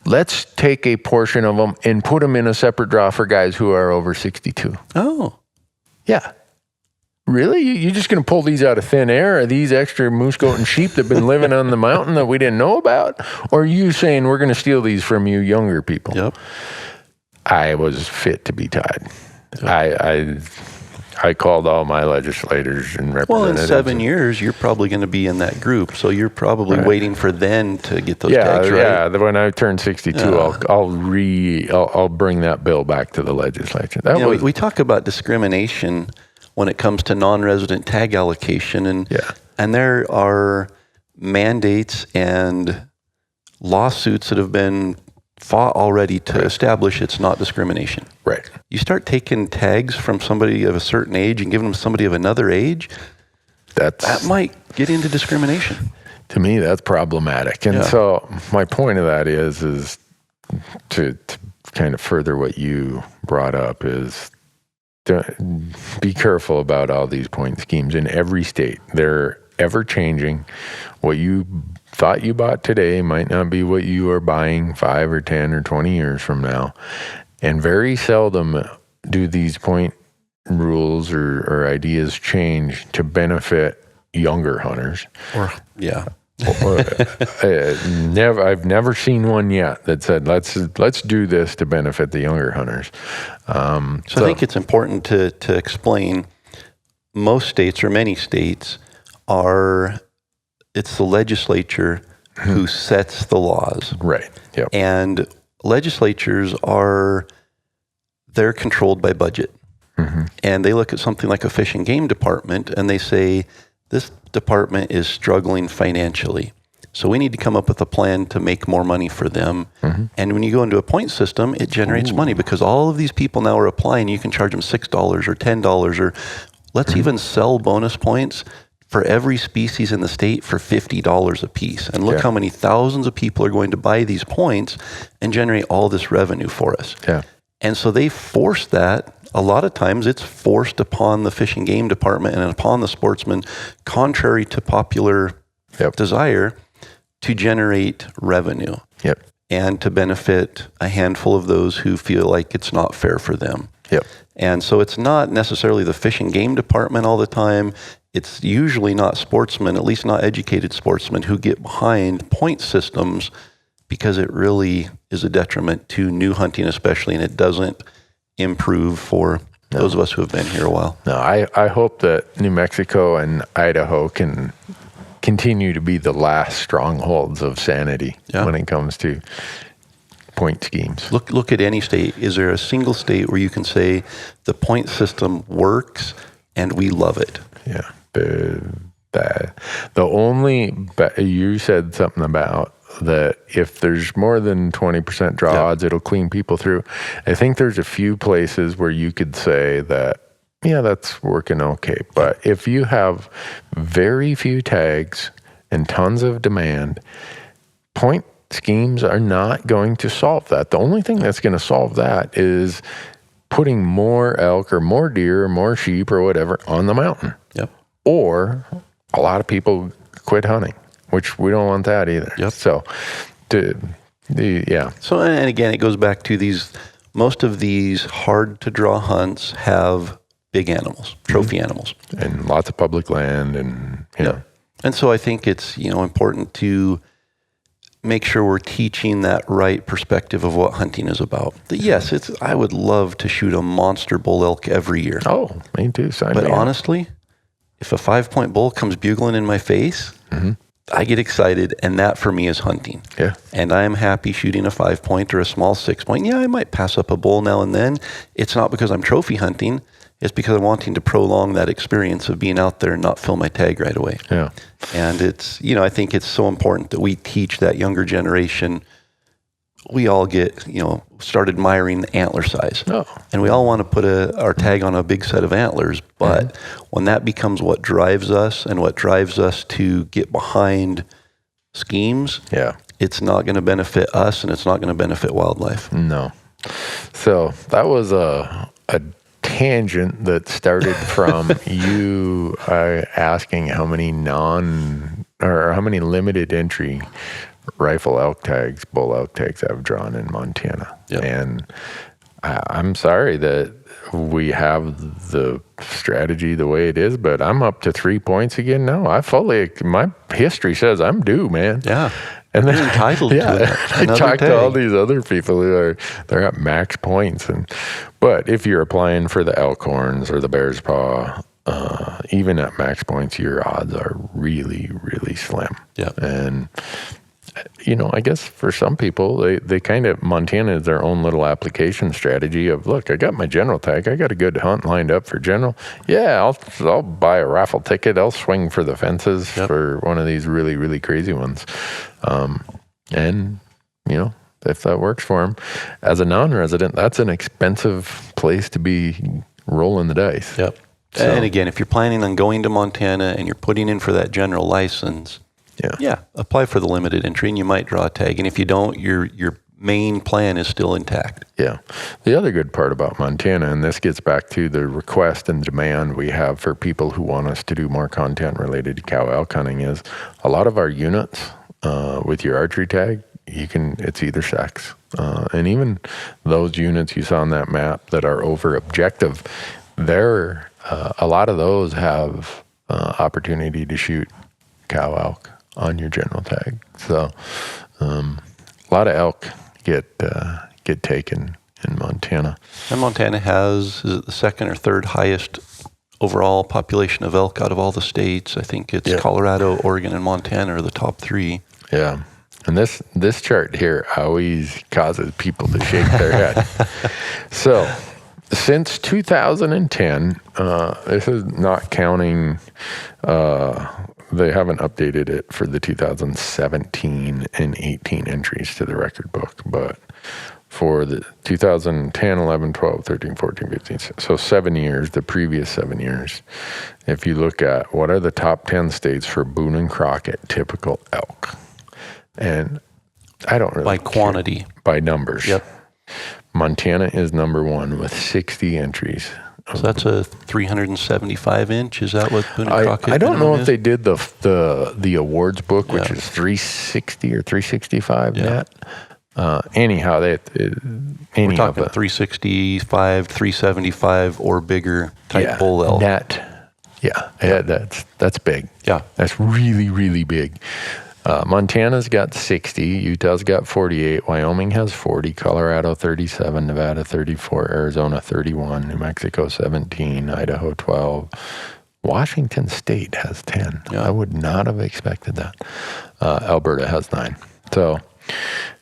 let's take a portion of them and put them in a separate draw for guys who are over 62. Oh. Yeah. Really? You're just going to pull these out of thin air? Are these extra moose, goat, and sheep that have been living on the mountain that we didn't know about? Or are you saying we're going to steal these from you younger people? Yep. I was fit to be tied. Yep. I called all my legislators and representatives. Well, in 7 years, you're probably going to be in that group, so you're probably waiting for then to get those tags, right? Yeah, when I turn 62, I'll bring that bill back to the legislature. We talk about discrimination when it comes to non-resident tag allocation, and there are mandates and lawsuits that have been fought already to establish it's not discrimination. Right. You start taking tags from somebody of a certain age and giving them somebody of another age, that might get into discrimination. To me, that's problematic. And so my point of that is to kind of further what you brought up is be careful about all these point schemes in every state. They're ever changing. What you thought you bought today might not be what you are buying 5 or 10 or 20 years from now. And very seldom do these point rules or ideas change to benefit younger hunters. I've never seen one yet that said, let's do this to benefit the younger hunters. So I think it's important to explain most states or many states it's the legislature who sets the laws. Right. Yep. And legislatures they're controlled by budget. Mm-hmm. And they look at something like a fish and game department and they say, this department is struggling financially. So we need to come up with a plan to make more money for them. Mm-hmm. And when you go into a point system, it generates money because all of these people now are applying. You can charge them $6 or $10 or let's even sell bonus points for every species in the state for $50 a piece. And look how many thousands of people are going to buy these points and generate all this revenue for us. Yeah. And so they force that. A lot of times it's forced upon the Fish and Game Department and upon the sportsman, contrary to popular desire, to generate revenue and to benefit a handful of those who feel like it's not fair for them. And so it's not necessarily the Fish and Game Department all the time. It's usually not sportsmen, at least not educated sportsmen, who get behind point systems because it really is a detriment to new hunting especially, and it doesn't improve for those of us who have been here a while. No, I hope that New Mexico and Idaho can continue to be the last strongholds of sanity when it comes to point schemes. Look at any state. Is there a single state where you can say the point system works and we love it? Yeah. The only, you said something about that if there's more than 20% draw odds, it'll clean people through. I think there's a few places where you could say that, that's working okay. But if you have very few tags and tons of demand, point schemes are not going to solve that. The only thing that's going to solve that is putting more elk or more deer or more sheep or whatever on the mountain. Or a lot of people quit hunting, which we don't want that either. So, So, and again, it goes back to most of these hard to draw hunts have big animals, trophy animals. And lots of public land and, And so I think it's, important to make sure we're teaching that right perspective of what hunting is about. Yes, I would love to shoot a monster bull elk every year. Oh, me too. But honestly, if a 5-point bull comes bugling in my face, I get excited, and that for me is hunting. And I am happy shooting a 5-point or a small 6-point. I might pass up a bull now and then. It's not because I'm trophy hunting. It's because I'm wanting to prolong that experience of being out there and not fill my tag right away. And it's, I think it's so important that we teach that younger generation. We all get, start admiring the antler size. And we all want to put our tag on a big set of antlers. But when that becomes what drives us and what drives us to get behind schemes, it's not going to benefit us and it's not going to benefit wildlife. No. So that was a tangent that started from you asking how many how many limited entry rifle elk tags, bull elk tags I've drawn in Montana. And I'm sorry that we have the strategy the way it is, but I'm up to 3 points again now. My history says I'm due, man. And then, you're entitled to it. I talked to all these other people they're at max points. But if you're applying for the elk horns or the bear's paw, even at max points, your odds are really, really slim. And I guess for some people, they kind of, Montana is their own little application strategy of, look, I got my general tag. I got a good hunt lined up for general. I'll buy a raffle ticket. I'll swing for the fences for one of these really, really crazy ones. And, if that works for them. As a non-resident, that's an expensive place to be rolling the dice. So, and again, if you're planning on going to Montana and you're putting in for that general license, apply for the limited entry and you might draw a tag. And if you don't, your main plan is still intact. The other good part about Montana, and this gets back to the request and demand we have for people who want us to do more content related to cow elk hunting, is a lot of our units with your archery tag, it's either sex. And even those units you saw on that map that are over objective, a lot of those have opportunity to shoot cow elk on your general tag. So a lot of elk get taken in Montana. And Montana has, is it the second or third highest overall population of elk out of all the states? I think it's Colorado, Oregon, and Montana are the top 3. And this chart here always causes people to shake their head. So since 2010, this is not counting, they haven't updated it for the 2017 and 18 entries to the record book, but for the 2010, 11, 12, 13, 14, 15. So 7 years, the previous 7 years. If you look at what are the top 10 states for Boone and Crockett typical elk. And I don't really by quantity. care. By numbers. Yep. Montana is number 1 with 60 entries. So that's a 375 inch. Is that what Boone and Crockett? I don't know if they did the awards book, which is 360 or 365 net. Anyhow, we're talking 365, 375 or bigger type bull elk. Net. Yeah, that's big. Yeah, that's really, really big. Montana's got 60, Utah's got 48, Wyoming has 40, Colorado 37, Nevada 34, Arizona 31, New Mexico 17, Idaho 12, Washington State has 10. I would not have expected that. Alberta has 9. So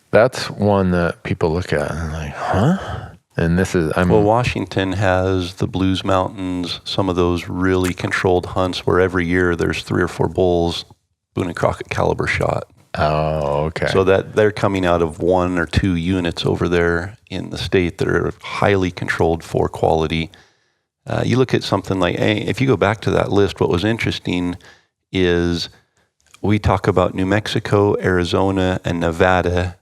that's one that people look at and like, huh? And this is, Washington has the Blues Mountains, some of those really controlled hunts where every year there's 3 or 4 bulls Boone and Crockett caliber shot. Oh, okay. So that they're coming out of 1 or 2 units over there in the state that are highly controlled for quality. You look at something like, if you go back to that list, what was interesting is we talk about New Mexico, Arizona, and Nevada,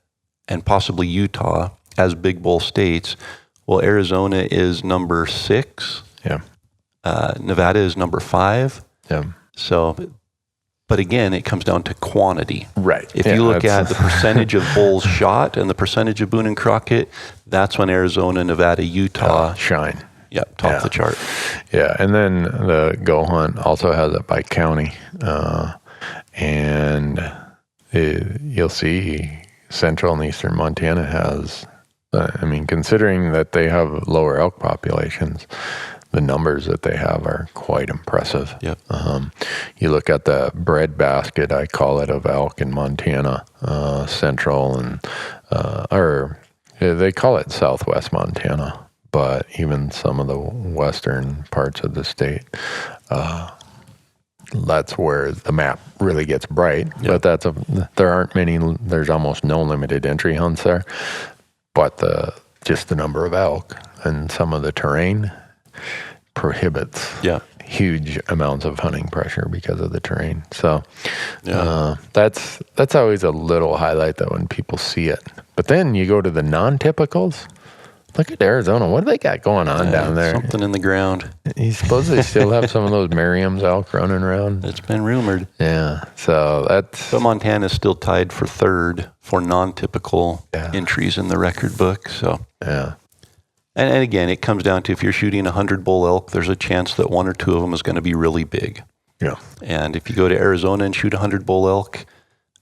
and possibly Utah as big bull states. Well, Arizona is number 6. Yeah. Nevada is number 5. Yeah. So... But again, it comes down to quantity. Right. If you look at the percentage of bulls shot and the percentage of Boone and Crockett, that's when Arizona, Nevada, Utah shine. Yep, top the chart. Yeah, and then the GoHunt also has it by county. And you'll see central and eastern Montana has, considering that they have lower elk populations, the numbers that they have are quite impressive. Yep. You look at the breadbasket, I call it, of elk in Montana, central and, they call it southwest Montana, but even some of the western parts of the state, that's where the map really gets bright. Yep. But there's almost no limited entry hunts there, but just the number of elk and some of the terrain prohibits huge amounts of hunting pressure because of the terrain. So that's always a little highlight though when people see it. But then you go to the non-typicals. Look at Arizona. What do they got going on down there? Something in the ground. You suppose they still have some of those Merriam's elk running around? It's been rumored. Yeah. So But Montana's still tied for 3rd for non-typical entries in the record book. So yeah. And again, it comes down to if you're shooting 100 bull elk, there's a chance that 1 or 2 of them is going to be really big. Yeah. And if you go to Arizona and shoot 100 bull elk,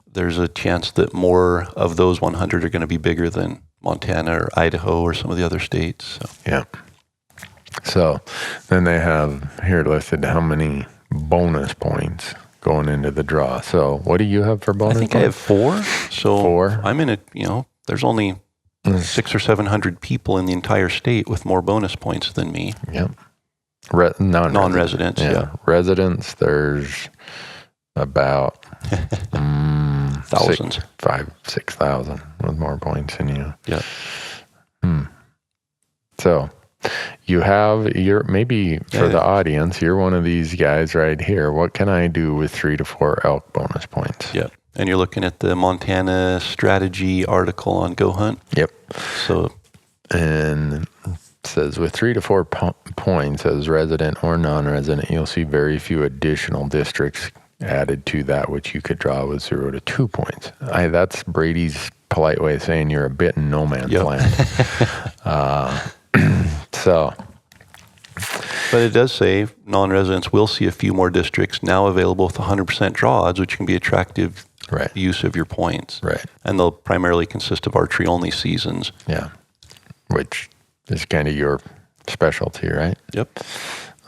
there's a chance that more of those 100 are going to be bigger than Montana or Idaho or some of the other states. So. Yeah. So then they have here listed how many bonus points going into the draw. So what do you have for bonus points? I have 4. So 4. I'm in it, there's only 600 or 700 people in the entire state with more bonus points than me. Yep. Non-residents, Residents, there's about thousands. 6,000 with more points than you. Yeah. So you have maybe for the audience, you're one of these guys right here. What can I do with 3 to 4 elk bonus points? Yep. And you're looking at the Montana strategy article on GoHunt. Yep. So, and it says with 3 to 4 points as resident or non-resident, you'll see very few additional districts added to that, which you could draw with 0 to 2 points. That's Brady's polite way of saying you're a bit in no man's land. But it does say non-residents will see a few more districts now available with 100% draw odds, which can be attractive use of your points. Right. And they'll primarily consist of archery-only seasons. Yeah. Which is kind of your specialty, right? Yep.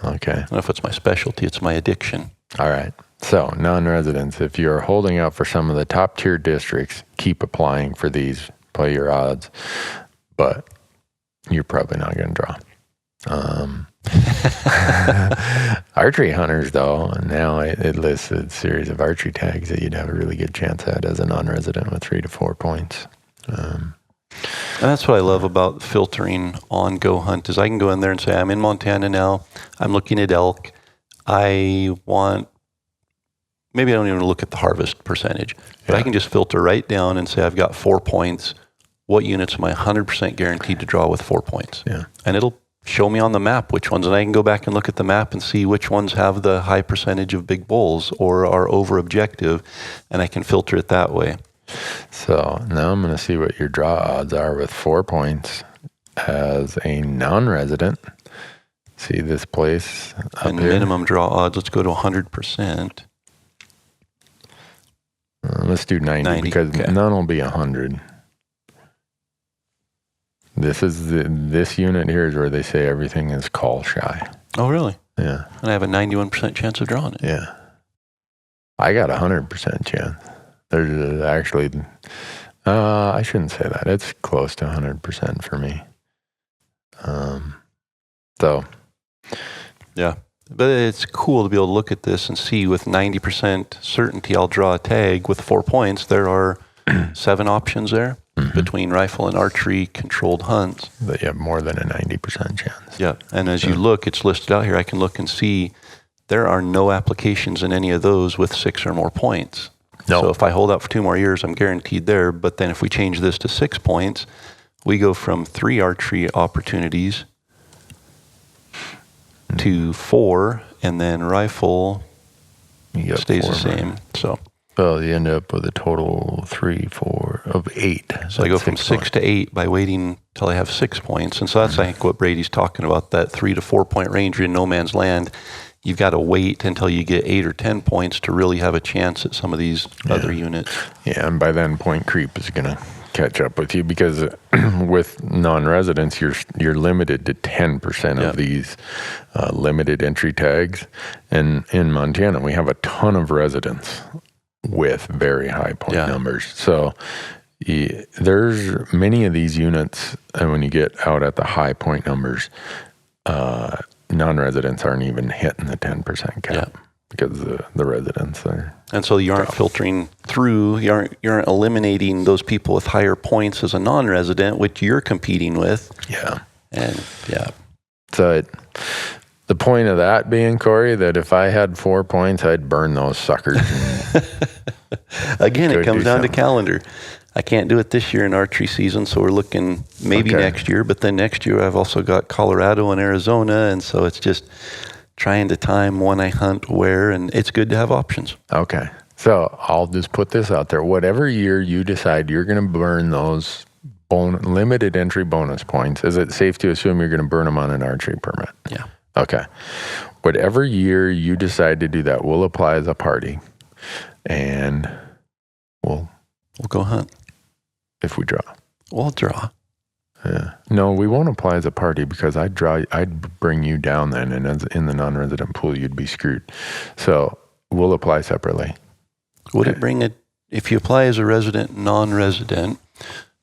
Okay. I don't know if it's my specialty, it's my addiction. All right. So, non-residents, if you're holding out for some of the top-tier districts, keep applying for these, play your odds, but you're probably not going to draw. Archery hunters, though, now it lists a series of archery tags that you'd have a really good chance at as a non-resident with 3 to 4 points. And that's what I love about filtering on GoHunt is I can go in there and say, I'm in Montana now. I'm looking at elk. Maybe I don't even look at the harvest percentage, but I can just filter right down and say, I've got 4 points. What units am I 100% guaranteed to draw with 4 points? Yeah. And it'll show me on the map which ones, and I can go back and look at the map and see which ones have the high percentage of big bulls or are over objective, and I can filter it that way. So now I'm going to see what your draw odds are with 4 points as a non-resident. See this place up And here? minimum draw odds, let's go to 100%. Let's do 90 because none will be 100. This unit here is where they say everything is call shy. Oh, really? Yeah. And I have a 91% chance of drawing it. Yeah. I got 100% chance. There's actually, I shouldn't say that. It's close to 100% for me. So. Yeah. But it's cool to be able to look at this and see with 90% certainty I'll draw a tag with 4 points. There are 7 options there between rifle and archery controlled hunts. But you have more than a 90% chance. Yeah. And as you look, it's listed out here. I can look and see there are no applications in any of those with 6 or more points. No. So if I hold out for 2 more years, I'm guaranteed there. But then if we change this to 6 points, we go from 3 archery opportunities to 4, and then rifle stays the same. So, well, you end up with a total 3, 4 of 8. So I go from 6 to 8 by waiting till I have 6 points. And so that's, I think, what Brady's talking about, that 3 to 4 point range in no man's land. You've got to wait until you get 8 or 10 points to really have a chance at some of these other units. Yeah, and by then point creep is going to catch up with you because with non-residents, you're limited to 10% of these limited entry tags. And in Montana, we have a ton of residents with very high point numbers. So there's many of these units, and when you get out at the high point numbers, non-residents aren't even hitting the 10% cap because the residents are. And so you aren't filtering through, you aren't eliminating those people with higher points as a non-resident, which you're competing with. Yeah. And So the point of that being, Corey, that if I had 4 points, I'd burn those suckers. Again, it comes down to calendar. I can't do it this year in archery season, so we're looking maybe next year. But then next year, I've also got Colorado and Arizona, and so it's just trying to time when I hunt where, and it's good to have options. Okay. So I'll just put this out there. Whatever year you decide you're going to burn those limited entry bonus points, is it safe to assume you're going to burn them on an archery permit? Yeah. Okay. Whatever year you decide to do that, we'll apply as a party, and we'll go hunt. If we draw. We'll draw. Yeah. No, we won't apply as a party because I'd bring you down then, and as in the non-resident pool, you'd be screwed. So we'll apply separately. Would it bring if you apply as a resident, non-resident,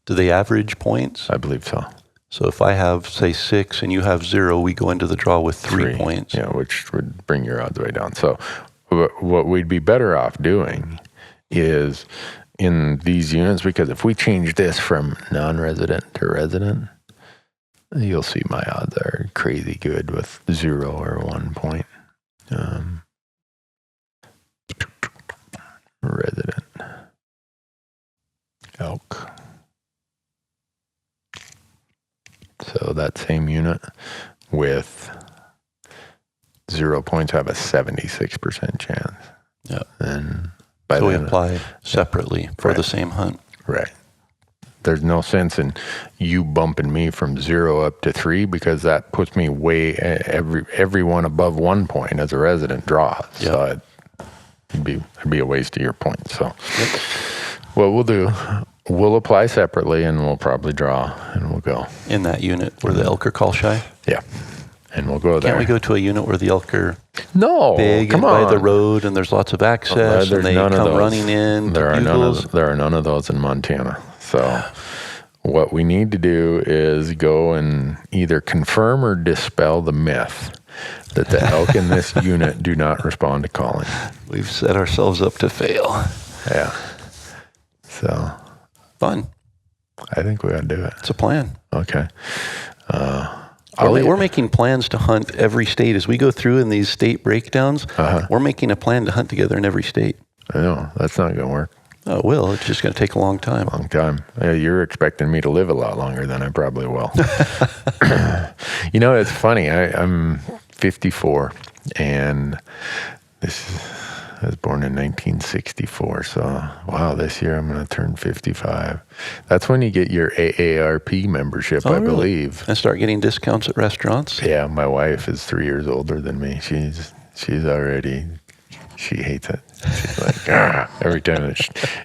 do they average points? I believe so. So if I have, say, 6 and you have 0, we go into the draw with 3 points. Yeah, which would bring your odds way down. So what we'd be better off doing is in these units, because if we change this from non-resident to resident, you'll see my odds are crazy good with 0 or 1 point. Resident elk. So that same unit with 0 points have a 76% chance. Yeah. And so we apply separately for the same hunt. Right. There's no sense in you bumping me from 0 up to 3 because that puts me way everyone above 1 point as a resident draws. Yep. So it'd be a waste of your points. So what we'll do, we'll apply separately and we'll probably draw and we'll go. In that unit where the elk are call shy? Yeah. And we'll go there. Can't we go to a unit where the elk are big and by the road and there's lots of access and they come running in? There are none of those in Montana. So what we need to do is go and either confirm or dispel the myth that the elk in this unit do not respond to calling. We've set ourselves up to fail. Yeah. So fun. I think we ought to do it. It's a plan. Okay. We're making plans to hunt every state. As we go through in these state breakdowns, we're making a plan to hunt together in every state. I know. That's not going to work. Oh, it will. It's just going to take a long time. Long time. Yeah, you're expecting me to live a lot longer than I probably will. You know, it's funny. I'm 54, and I was born in 1964. So, wow, this year I'm going to turn 55. That's when you get your AARP membership, I believe. And start getting discounts at restaurants? Yeah, my wife is 3 years older than me. She's already... She hates it. She's like, every time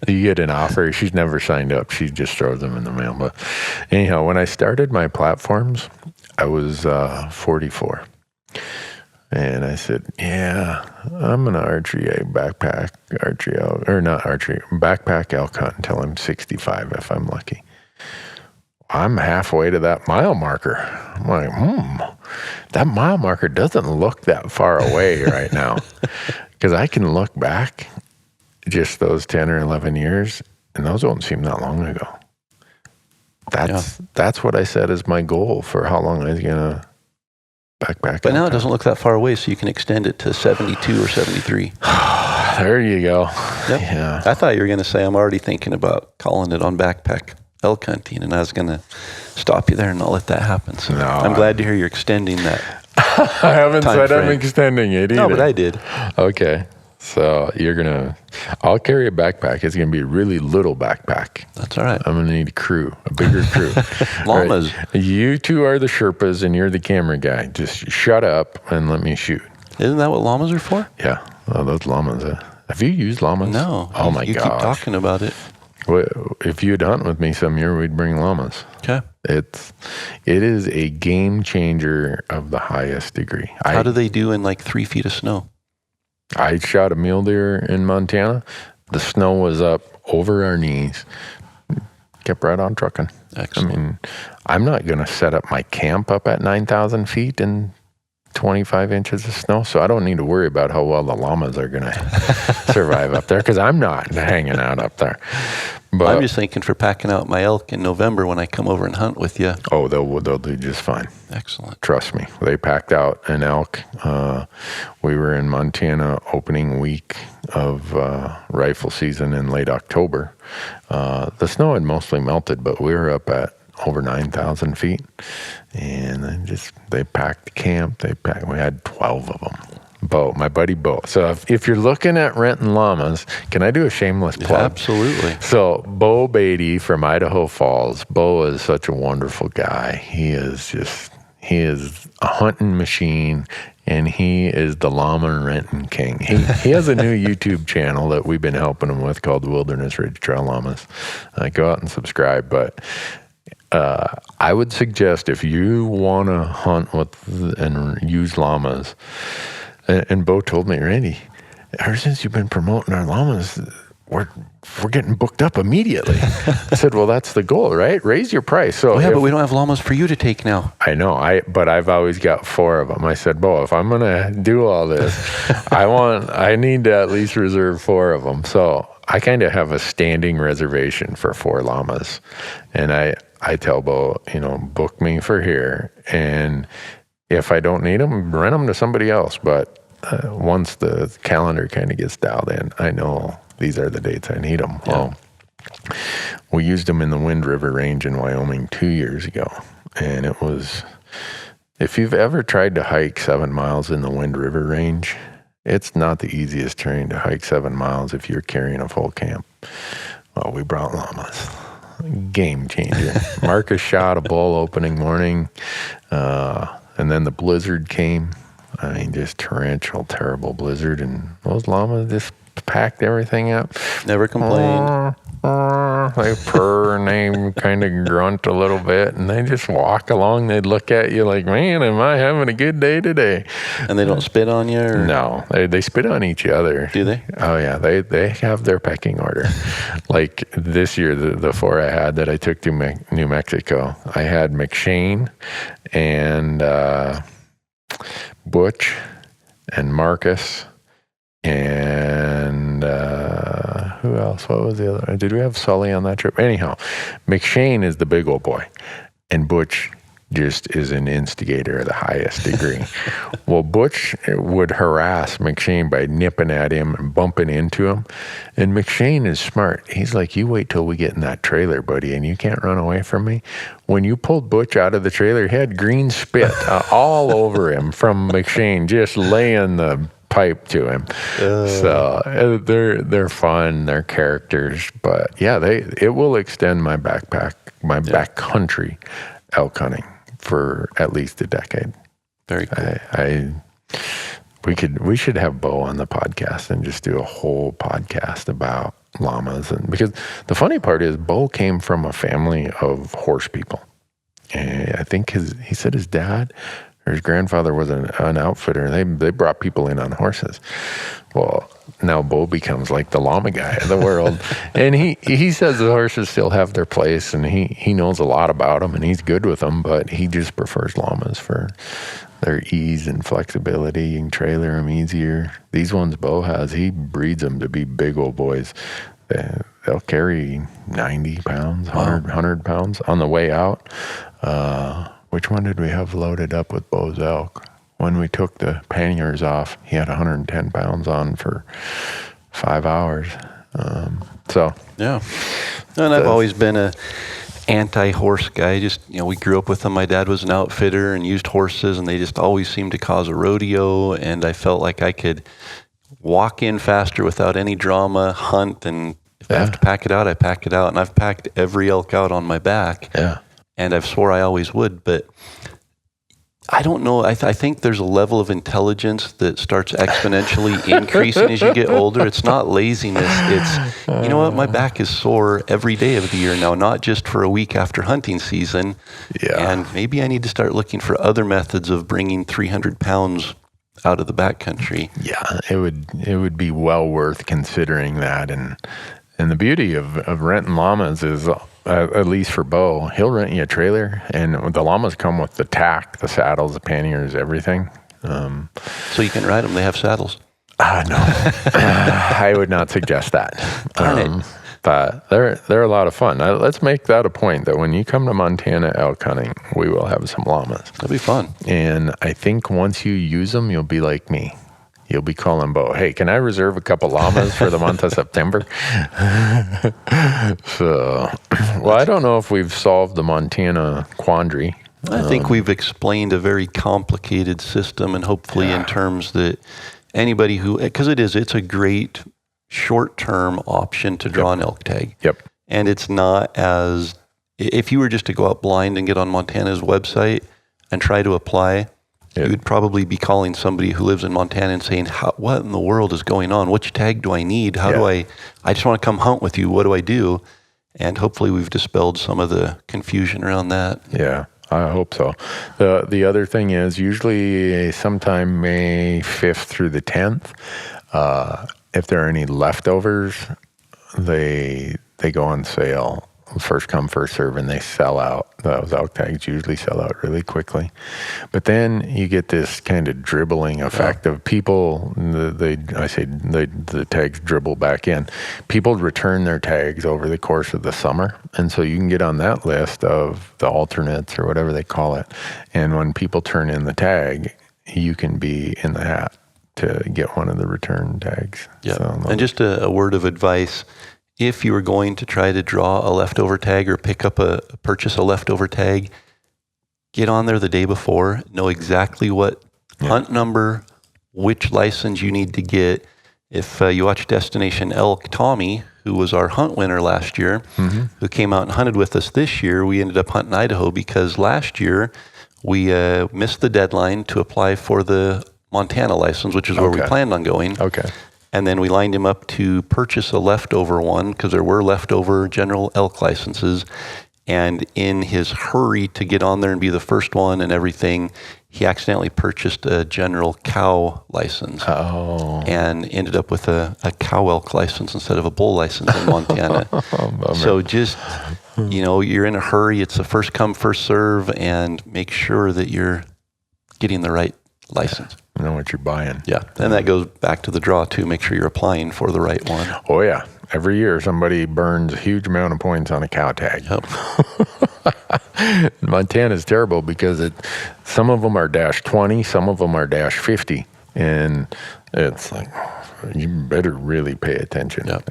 you get an offer, she's never signed up. She just throws them in the mail. But anyhow, when I started my platforms, I was 44. And I said, yeah, I'm going to backpack elk hunt until I'm 65 if I'm lucky. I'm halfway to that mile marker. I'm like, that mile marker doesn't look that far away right now. Because I can look back just those 10 or 11 years, and those don't seem that long ago. That's what I said as my goal for how long I was going to backpack. But now it doesn't look that far away, so you can extend it to 72 or 73. There you go. Yep. Yeah. I thought you were going to say, I'm already thinking about calling it on backpack elk hunting, and I was going to stop you there and not let that happen. So no, I'm glad to hear you're extending that. I haven't said I'm extending it either. No, but I did. Okay. So I'll carry a backpack. It's going to be a really little backpack. That's all right. I'm going to need a bigger crew. Llamas. Right. You two are the Sherpas and you're the camera guy. Just shut up and let me shoot. Isn't that what llamas are for? Yeah. Oh, those llamas. Have you used llamas? No. Oh my gosh. You keep talking about it. Well, if you'd hunt with me some year, we'd bring llamas. Okay. It is a game changer of the highest degree. How do they do in like 3 feet of snow? I shot a mule deer in Montana. The snow was up over our knees. Kept right on trucking. Excellent. I mean, I'm not going to set up my camp up at 9,000 feet and 25 inches of snow, so I don't need to worry about how well the llamas are going to survive up there, because I'm not hanging out up there. But I'm just thinking for packing out my elk in November when I come over and hunt with you. Oh, they'll do just fine. Excellent. Trust me. They packed out an elk. We were in Montana opening week of rifle season in late October. The snow had mostly melted, but we were up at over 9,000 feet, and they packed the camp. We had 12 of them. Bo, my buddy Bo. So if you're looking at renting llamas, can I do a shameless plug? Yeah, absolutely. So Bo Beatty from Idaho Falls. Bo is such a wonderful guy. He is a hunting machine, and he is the llama renting king. He has a new YouTube channel that we've been helping him with called Wilderness Ridge Trail Llamas. Go out and subscribe, but I would suggest if you want to hunt with and use llamas, and Bo told me, Randy, ever since you've been promoting our llamas, we're getting booked up immediately. I said, well, that's the goal, right? Raise your price. So but we don't have llamas for you to take now. I know, but I've always got 4 of them. I said, Bo, if I'm going to do all this, I need to at least reserve 4 of them. So I kind of have a standing reservation for 4 llamas. And I tell Bo, book me for here. And if I don't need them, rent them to somebody else. But once the calendar kind of gets dialed in, I know these are the dates I need them. Yeah. Well, we used them in the Wind River Range in Wyoming 2 years ago. And it was, if you've ever tried to hike 7 miles in the Wind River Range, it's not the easiest terrain to hike 7 miles if you're carrying a full camp. Well, we brought llamas. Game changer. Marcus shot a bull opening morning, and then the blizzard came. I mean, just torrential, terrible blizzard, and those llamas just packed everything up. Never complained. They purr and they kind of grunt a little bit, and they just walk along. They'd look at you like, man, am I having a good day today? And they don't spit on you? Or? No, they spit on each other. Do they? Oh, yeah. They have their pecking order. Like this year, the 4 I had that I took to New Mexico, I had McShane and Butch and Marcus and Who else? What was the other? Did we have Sully on that trip? Anyhow, McShane is the big old boy, and Butch just is an instigator of the highest degree. Well, Butch would harass McShane by nipping at him and bumping into him. And McShane is smart. He's like, you wait till we get in that trailer, buddy, and you can't run away from me. When you pulled Butch out of the trailer, he had green spit all over him from McShane, just laying the pipe to him. So they're fun, they're characters. But yeah, it will extend my backcountry elk hunting for at least a decade. Very cool. We should have Bo on the podcast and just do a whole podcast about llamas. And because the funny part is Bo came from a family of horse people. And I think he said his dad or his grandfather was an outfitter. They brought people in on horses. Well, now Bo becomes like the llama guy of the world. And he says the horses still have their place, and he knows a lot about them, and he's good with them, but he just prefers llamas for their ease and flexibility. You can trailer them easier. These ones Bo has, he breeds them to be big old boys. They'll carry 90 pounds, 100 pounds on the way out. Which one did we have loaded up with Bo's elk? When we took the panniers off, he had 110 pounds on for 5 hours. Yeah. And I've always been a anti-horse guy. Just, we grew up with them. My dad was an outfitter and used horses, and they just always seemed to cause a rodeo. And I felt like I could walk in faster without any drama, hunt, and if I have to pack it out, I pack it out. And I've packed every elk out on my back. Yeah. And I've swore I always would, but I don't know. I think there's a level of intelligence that starts exponentially increasing as you get older. It's not laziness. It's, you know what? My back is sore every day of the year now, not just for a week after hunting season. Yeah. And maybe I need to start looking for other methods of bringing 300 pounds out of the backcountry. Yeah, it would be well worth considering that. And the beauty of renting llamas is, at least for Bo, he'll rent you a trailer, and the llamas come with the tack, the saddles, the panniers, everything. So you can ride them. They have saddles. No, I would not suggest that. But they're a lot of fun. Let's make that a point that when you come to Montana elk hunting, we will have some llamas. That'll be fun. And I think once you use them, you'll be like me. You'll be calling Bo, hey, can I reserve a couple llamas for the month of September? So, well, I don't know if we've solved the Montana quandary. I think we've explained a very complicated system, and hopefully in terms that anybody because it's a great short-term option to draw an elk tag. Yep. And it's not if you were just to go out blind and get on Montana's website and try to apply, you would probably be calling somebody who lives in Montana and saying, what in the world is going on? Which tag do I need? How do I just want to come hunt with you. What do I do? And hopefully we've dispelled some of the confusion around that. Yeah, I hope so. The other thing is usually sometime May 5th through the 10th, if there are any leftovers, they go on sale. First come, first serve, and they sell out. Those elk tags usually sell out really quickly. But then you get this kind of dribbling effect of people, the tags dribble back in. People return their tags over the course of the summer, and so you can get on that list of the alternates or whatever they call it. And when people turn in the tag, you can be in the hat to get one of the return tags. Yeah, so, and just a word of advice. If you were going to try to draw a leftover tag or purchase a leftover tag, get on there the day before, know exactly what hunt number, which license you need to get. If you watch Destination Elk, Tommy, who was our hunt winner last year, who came out and hunted with us this year, we ended up hunting Idaho because last year we missed the deadline to apply for the Montana license, which is where we planned on going. Okay. And then we lined him up to purchase a leftover one because there were leftover general elk licenses. And in his hurry to get on there and be the first one and everything, he accidentally purchased a general cow license. And ended up with a cow elk license instead of a bull license in Montana. So just, you're in a hurry. It's a first come, first serve, and make sure that you're getting the right license. Know what you're buying. Yeah, and that goes back to the draw too. Make sure you're applying for the right one. Oh yeah, every year somebody burns a huge amount of points on a cow tag. Yep. Montana is terrible because some of them are -20, some of them are -50, and it's like, you better really pay attention. Yep.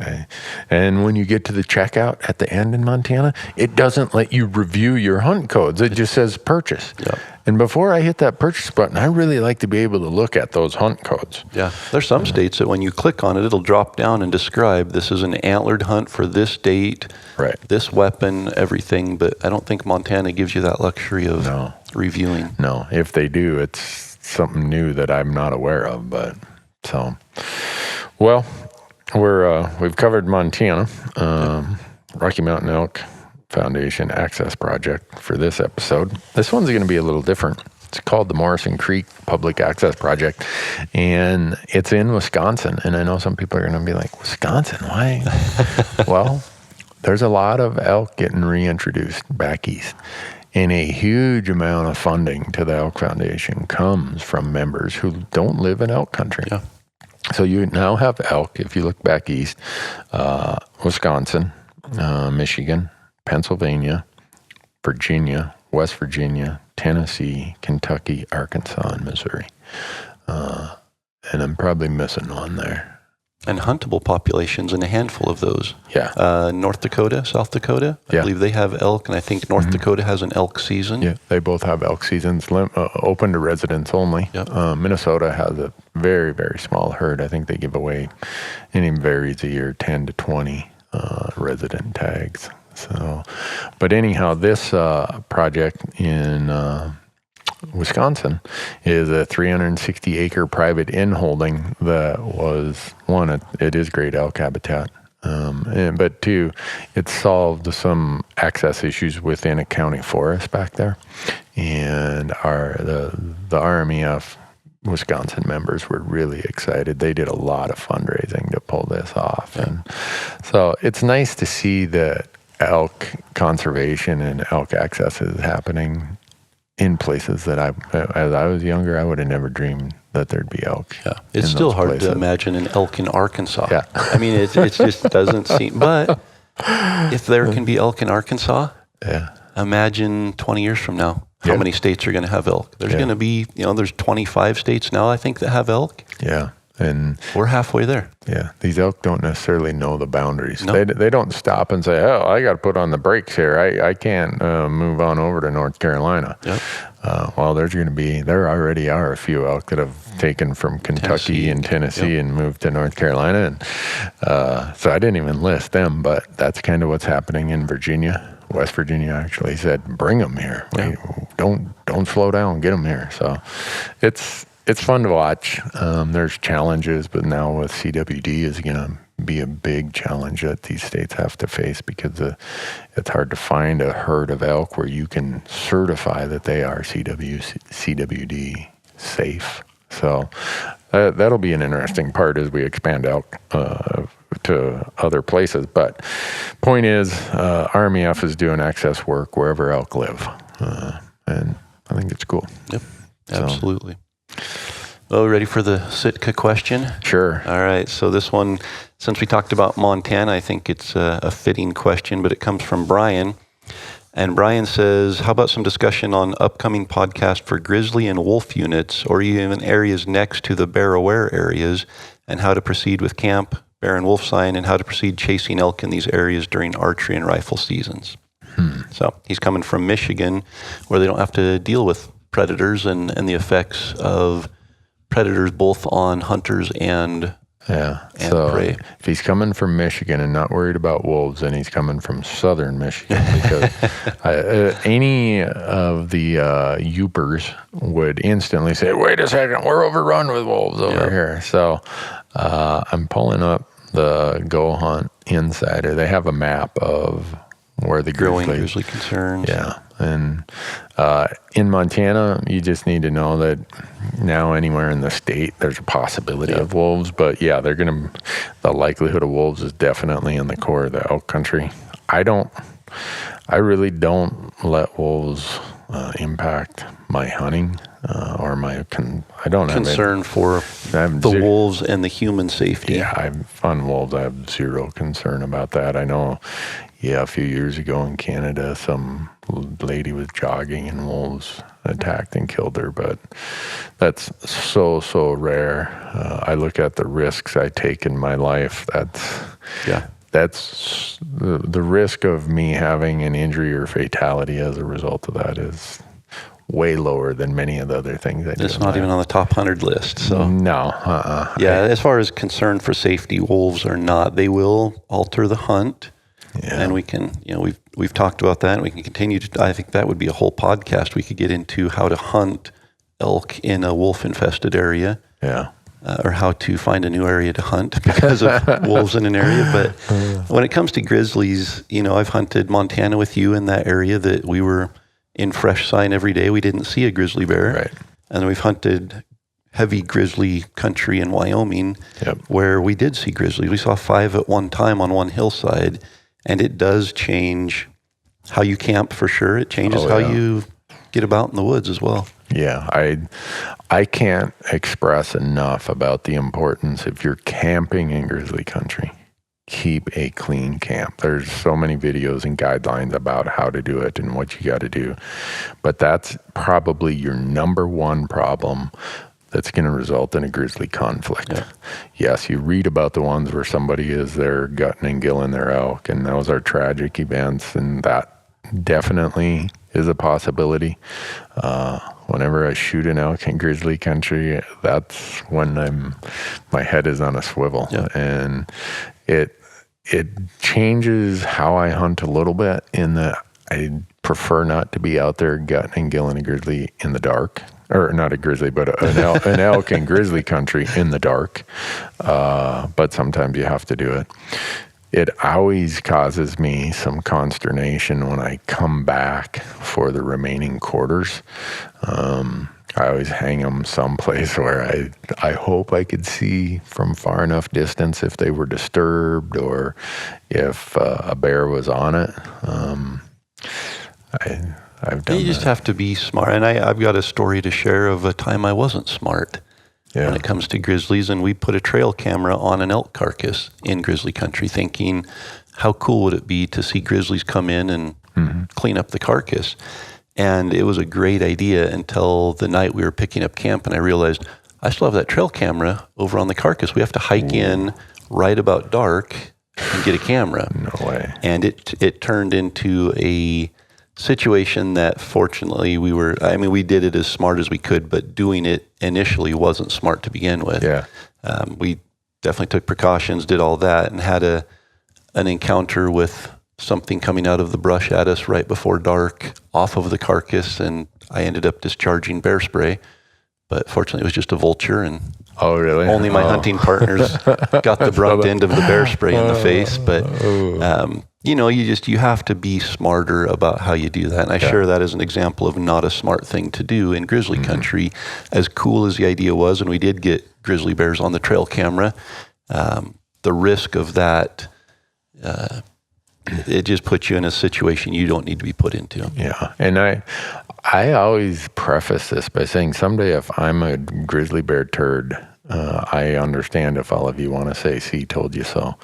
And when you get to the checkout at the end in Montana, it doesn't let you review your hunt codes. It just says purchase. Yep. And before I hit that purchase button, I really like to be able to look at those hunt codes. Yeah. There's some states that when you click on it, it'll drop down and describe this is an antlered hunt for this date, Right. this weapon, everything. But I don't think Montana gives you that luxury of reviewing. No, if they do, it's something new that I'm not aware of. But so, well, we've covered Montana, Rocky Mountain Elk Foundation Access Project for this episode. This one's going to be a little different. It's called the Morrison Creek Public Access Project, and it's in Wisconsin. And I know some people are going to be like, Wisconsin, why? Well, there's a lot of elk getting reintroduced back east. And a huge amount of funding to the Elk Foundation comes from members who don't live in elk country. Yeah. So you now have elk, if you look back east, Wisconsin, Michigan, Pennsylvania, Virginia, West Virginia, Tennessee, Kentucky, Arkansas, and Missouri. And I'm probably missing one there. And huntable populations in a handful of those. Yeah. North Dakota, South Dakota, I believe they have elk, and I think North Dakota has an elk season. Yeah, they both have elk seasons, open to residents only. Yep. Minnesota has a very, very small herd. I think they give away, and it varies a year, 10 to 20 resident tags. So, but anyhow, this project in Wisconsin is a 360-acre private in-holding that was, one, it is great elk habitat, but two, it solved some access issues within a county forest back there, and the RMEF Wisconsin members were really excited. They did a lot of fundraising to pull this off, and so it's nice to see that elk conservation and elk access is happening in places that as I was younger, I would have never dreamed that there'd be elk. Yeah, it's still hard places. to imagine an elk in Arkansas. Yeah. I mean, it just doesn't seem. But if there can be elk in Arkansas, imagine 20 years from now, how many states are going to have elk? There's going to be, there's 25 states now, I think, that have elk. Yeah. And we're halfway there. Yeah, these elk don't necessarily know the boundaries. No. They don't stop and say, "Oh, I got to put on the brakes here. I can't move on over to North Carolina." Yep. Well, there already are a few elk that have taken from Kentucky and Tennessee and moved to North Carolina, and so I didn't even list them, but that's kind of what's happening in Virginia. West Virginia actually said, "Bring them here. Yeah. Don't slow down. Get them here." So it's fun to watch. There's challenges, but now with CWD is going to be a big challenge that these states have to face because it's hard to find a herd of elk where you can certify that they are CWD safe. So that'll be an interesting part as we expand elk to other places. But point is, RMEF is doing access work wherever elk live. And I think it's cool. Yep, absolutely. Well, ready for the Sitka question? Sure. All right. So this one, since we talked about Montana, I think it's a fitting question, but it comes from Brian. And Brian says, how about some discussion on upcoming podcast for grizzly and wolf units, or even areas next to the bear-aware areas, and how to proceed with camp, bear and wolf sign, and how to proceed chasing elk in these areas during archery and rifle seasons. So he's coming from Michigan, where they don't have to deal with predators and the effects of predators both on hunters and prey. If he's coming from Michigan and not worried about wolves, then he's coming from southern Michigan because any of the Yoopers would instantly say, "Wait a second, we're overrun with wolves over here." So I'm pulling up the GoHunt Insider. They have a map of where the growing grizzly concerns. Yeah. And in Montana, you just need to know that now anywhere in the state, there's a possibility of wolves. But the likelihood of wolves is definitely in the core of the elk country. I really don't let wolves impact my hunting. or I don't have concern for the wolves and the human safety. Yeah, on wolves, I have zero concern about that. I know, a few years ago in Canada, some lady was jogging and wolves attacked and killed her, but that's so rare. I look at the risks I take in my life. That's the risk of me having an injury or fatality as a result of that is way lower than many of the other things I do. It's not even on the top 100 list. So no. Yeah, as far as concern for safety, wolves are not. They will alter the hunt. Yeah. And we can, we've talked about that, and we can continue to. I think that would be a whole podcast. We could get into how to hunt elk in a wolf-infested area. Yeah. Or how to find a new area to hunt because of wolves in an area. But when it comes to grizzlies, I've hunted Montana with you in that area that we were in fresh sign every day. We didn't see a grizzly bear. Right. And then we've hunted heavy grizzly country in Wyoming where we did see grizzlies. We saw 5 at one time on one hillside, and it does change how you camp for sure. It changes how you get about in the woods as well. Yeah, I can't express enough about the importance if you're camping in grizzly country. Keep a clean camp. There's so many videos and guidelines about how to do it and what you got to do. But that's probably your number one problem that's going to result in a grizzly conflict. Yeah. Yes, you read about the ones where somebody is there gutting and gilling their elk, and those are tragic events, and that definitely is a possibility. Whenever I shoot an elk in grizzly country, that's when my head is on a swivel. Yeah. And it changes how I hunt a little bit in that I prefer not to be out there gutting and gilling a grizzly in the dark. Or not a grizzly, but an elk in grizzly country in the dark. But sometimes you have to do it. It always causes me some consternation when I come back for the remaining quarters. I always hang them someplace where I hope I could see from far enough distance if they were disturbed or if a bear was on it. I've done You just have to be smart. And I've got a story to share of a time I wasn't smart. When it comes to grizzlies, and we put a trail camera on an elk carcass in grizzly country thinking, how cool would it be to see grizzlies come in and clean up the carcass? And it was a great idea until the night we were picking up camp, and I realized I still have that trail camera over on the carcass. We have to hike in right about dark and get a camera. No way. And it turned into a situation that fortunately we did it as smart as we could, but doing it initially wasn't smart to begin with. Yeah. We definitely took precautions, did all that, and had an encounter with something coming out of the brush at us right before dark off of the carcass, and I ended up discharging bear spray. But fortunately, it was just a vulture, and oh, really? Only my hunting partners got the brunt end of the bear spray in the face. But you have to be smarter about how you do that. And I share that as an example of not a smart thing to do in grizzly country. As cool as the idea was, and we did get grizzly bears on the trail camera, the risk of that, it just puts you in a situation you don't need to be put into. Yeah, and I always preface this by saying someday if I'm a grizzly bear turd, I understand if all of you want to say, see, told you so.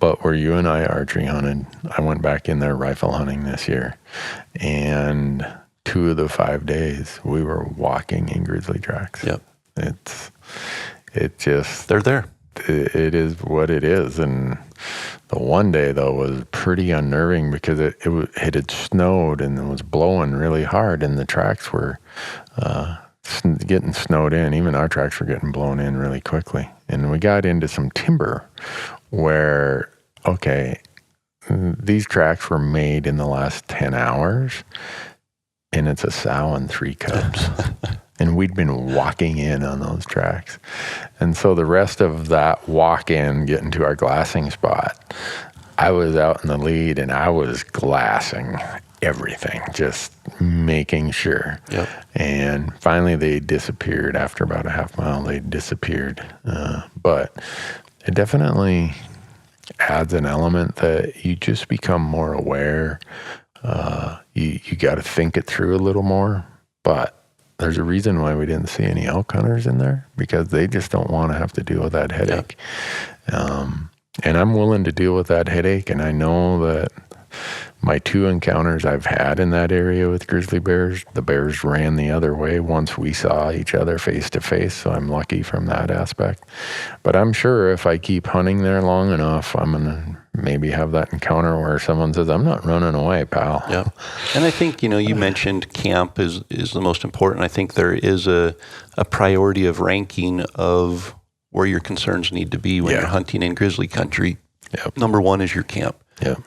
But where you and I archery hunted, I went back in there rifle hunting this year, and 2 of the 5 days we were walking in grizzly tracks. Yep. They're there. It is what it is. And the one day though was pretty unnerving because it had snowed and it was blowing really hard, and the tracks were getting snowed in. Even our tracks were getting blown in really quickly. And we got into some timber where, these tracks were made in the last 10 hours, and it's a sow and 3 cubs. And we'd been walking in on those tracks. And so the rest of that walk in, getting to our glassing spot, I was out in the lead and I was glassing everything, just making sure. Yep. And finally they disappeared after about a half mile. They disappeared. But it definitely adds an element that you just become more aware. You got to think it through a little more. But There's a reason why we didn't see any elk hunters in there, because they just don't want to have to deal with that headache. And I'm willing to deal with that headache. And I know that my 2 encounters I've had in that area with grizzly bears, the bears ran the other way once we saw each other face to face. So I'm lucky from that aspect. But I'm sure if I keep hunting there long enough, I'm going to maybe have that encounter where someone says, I'm not running away, pal. Yeah. And I think, you mentioned camp is the most important. I think there is a priority of ranking of where your concerns need to be when you're hunting in grizzly country. Number 1 is your camp.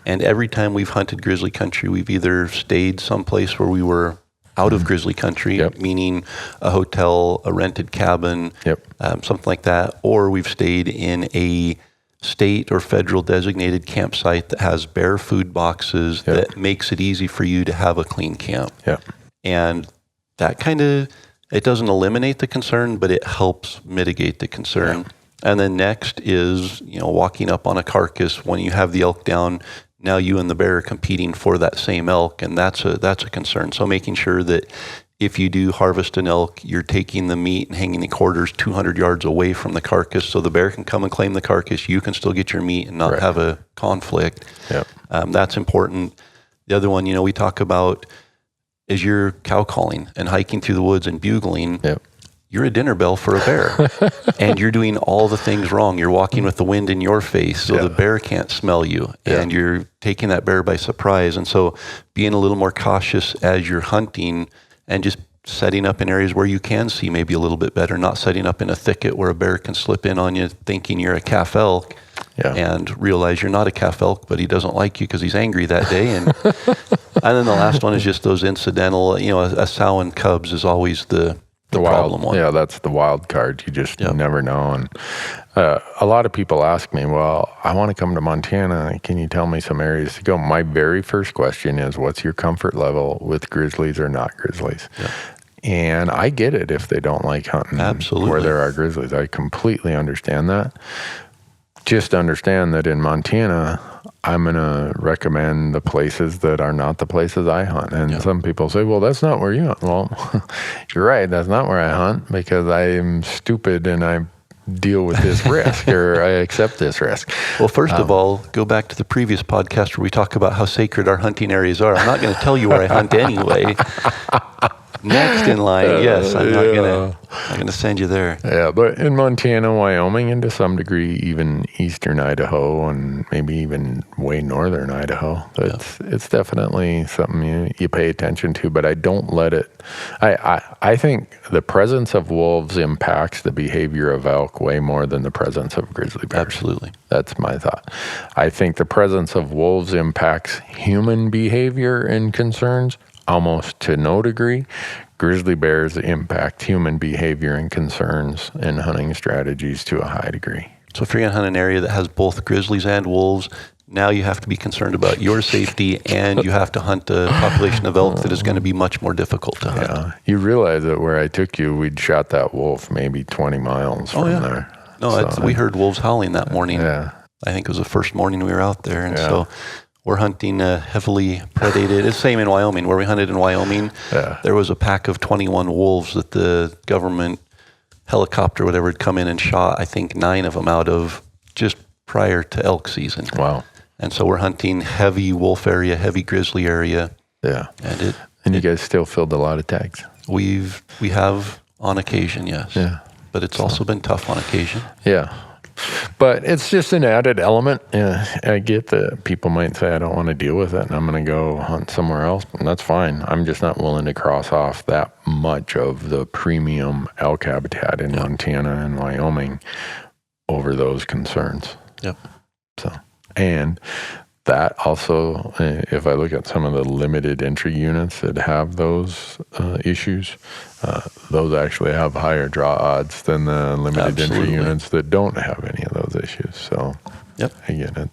And every time we've hunted grizzly country, we've either stayed someplace where we were out of grizzly country, meaning a hotel, a rented cabin, something like that, or we've stayed in a state or federal designated campsite that has bear food boxes that makes it easy for you to have a clean camp. And that kind of, it doesn't eliminate the concern, but it helps mitigate the concern. And then next is, walking up on a carcass when you have the elk down. Now you and the bear are competing for that same elk, and that's a concern. So making sure that if you do harvest an elk, you're taking the meat and hanging the quarters 200 yards away from the carcass, so the bear can come and claim the carcass. You can still get your meat and not have a conflict. That's important. The other one, we talk about is you're cow calling and hiking through the woods and bugling. You're a dinner bell for a bear, and you're doing all the things wrong. You're walking with the wind in your face, so the bear can't smell you, and you're taking that bear by surprise. And so being a little more cautious as you're hunting and just setting up in areas where you can see maybe a little bit better, not setting up in a thicket where a bear can slip in on you thinking you're a calf elk and realize you're not a calf elk, but he doesn't like you because he's angry that day. And then the last one is just those incidental, a sow and cubs is always the problem one. Yeah, that's the wild card. You just never know. And a lot of people ask me, well, I want to come to Montana. Can you tell me some areas to go? My very first question is, what's your comfort level with grizzlies or not grizzlies? And I get it if they don't like hunting where there are grizzlies. I completely understand that. Just understand that in Montana, I'm going to recommend the places that are not the places I hunt. And some people say, well, that's not where you hunt. Well, you're right. That's not where I hunt because I'm stupid and I deal with this risk or I accept this risk. Well, first of all, go back to the previous podcast where we talk about how sacred our hunting areas are. I'm not going to tell you where I hunt anyway. Next in line, yes, I'm not gonna send you there. Yeah, but in Montana, Wyoming, and to some degree even eastern Idaho, and maybe even way northern Idaho, it's definitely something you pay attention to. But I don't let it. I think the presence of wolves impacts the behavior of elk way more than the presence of grizzly bears. Absolutely, that's my thought. I think the presence of wolves impacts human behavior and concerns almost to no degree. Grizzly bears impact human behavior and concerns and hunting strategies to a high degree. So if you're going to hunt an area that has both grizzlies and wolves, now you have to be concerned about your safety, and you have to hunt a population of elk that is going to be much more difficult to hunt. Yeah, you realize that where I took you, we'd shot that wolf maybe 20 miles from there. No, we heard wolves howling that morning. I think it was the first morning we were out there, and so we're hunting heavily predated. It's the same in Wyoming. Where we hunted in Wyoming, there was a pack of 21 wolves that the government helicopter, whatever, had come in and shot, I think 9 of them out of just prior to elk season. Wow. And so we're hunting heavy wolf area, heavy grizzly area. Yeah. And you guys still filled a lot of tags? We have on occasion, yes. Yeah. But it's also been tough on occasion. Yeah. But it's just an added element. I get that people might say, I don't want to deal with it and I'm going to go hunt somewhere else. And that's fine. I'm just not willing to cross off that much of the premium elk habitat in Montana and Wyoming over those concerns. And that also, if I look at some of the limited entry units that have those issues, those actually have higher draw odds than the limited entry units that don't have any of those issues. So, again,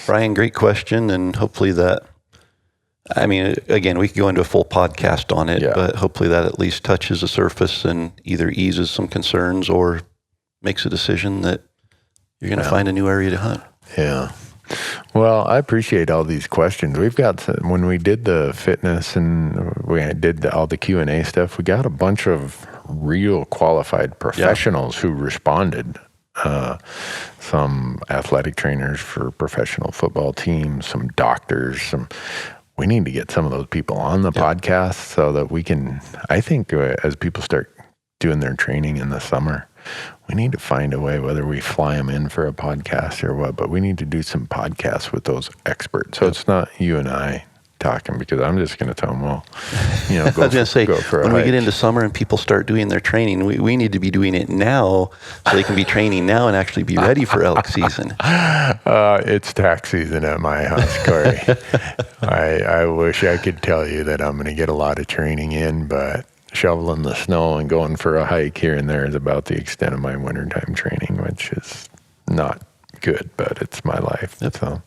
Brian, great question, and hopefully that. I mean, again, we could go into a full podcast on it, but hopefully that at least touches the surface and either eases some concerns or makes a decision that you're going to find a new area to hunt. Yeah. Well, I appreciate all these questions. We've got, when we did the fitness and we did all the Q&A stuff, we got a bunch of real qualified professionals who responded. Some athletic trainers for professional football teams, some doctors, we need to get some of those people on the podcast so that we can, I think as people start doing their training in the summer, we need to find a way, whether we fly them in for a podcast or what, but we need to do some podcasts with those experts. So it's not you and I talking, because I'm just going to tell them, well, go, I was going to say, go for a when hike. we get into summer and people start doing their training, we need to be doing it now so they can be training now and actually be ready for elk season. It's tax season at my house, Corey. I wish I could tell you that I'm going to get a lot of training in, but shoveling the snow and going for a hike here and there is about the extent of my wintertime training, which is not good, but it's my life. So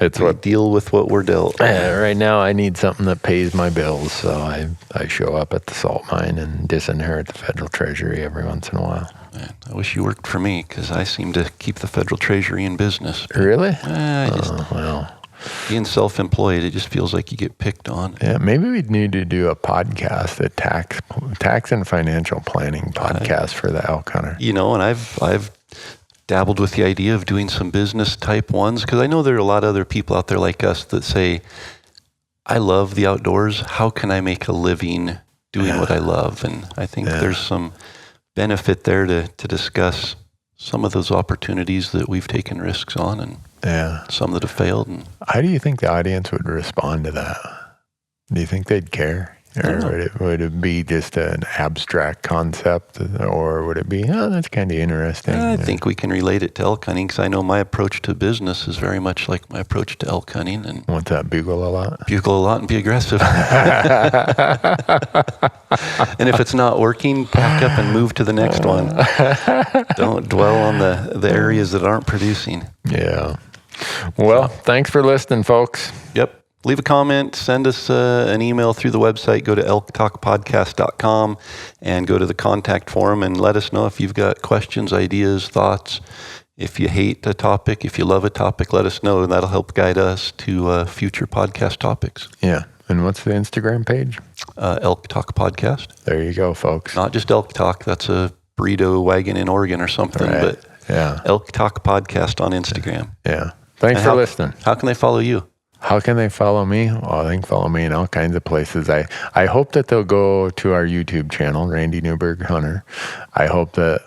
it's we deal with what we're dealt. Right now I need something that pays my bills, so I show up at the salt mine and disinherit the federal treasury every once in a while. Man, I wish you worked for me, because I seem to keep the federal treasury in business. Really? Well, being self-employed, it just feels like you get picked on. Yeah, maybe we'd need to do a podcast, a tax and financial planning podcast for the elk hunter. And I've dabbled with the idea of doing some business type ones, because I know there are a lot of other people out there like us that say, I love the outdoors. How can I make a living doing what I love? And I think there's some benefit there to discuss some of those opportunities that we've taken risks on, and some that have failed. And how do you think the audience would respond to that? Do you think they'd care? Or would it be just an abstract concept, or would it be, that's kind of interesting? I think we can relate it to elk hunting, because I know my approach to business is very much like my approach to elk hunting. And what's that, bugle a lot? Bugle a lot and be aggressive. And if it's not working, pack up and move to the next one. Don't dwell on the areas that aren't producing. Yeah. Well, thanks for listening, folks. Yep. Leave a comment, send us an email through the website, go to elktalkpodcast.com and go to the contact form and let us know if you've got questions, ideas, thoughts. If you hate a topic, if you love a topic, let us know, and that'll help guide us to future podcast topics. Yeah. And what's the Instagram page? Elk Talk Podcast. There you go, folks. Not just Elk Talk, that's a burrito wagon in Oregon or something, but Elk Talk Podcast on Instagram. Yeah. Thanks for listening. How can they follow you? How can they follow me? Well, they can follow me in all kinds of places. I hope that they'll go to our YouTube channel, Randy Newberg Hunter. I hope that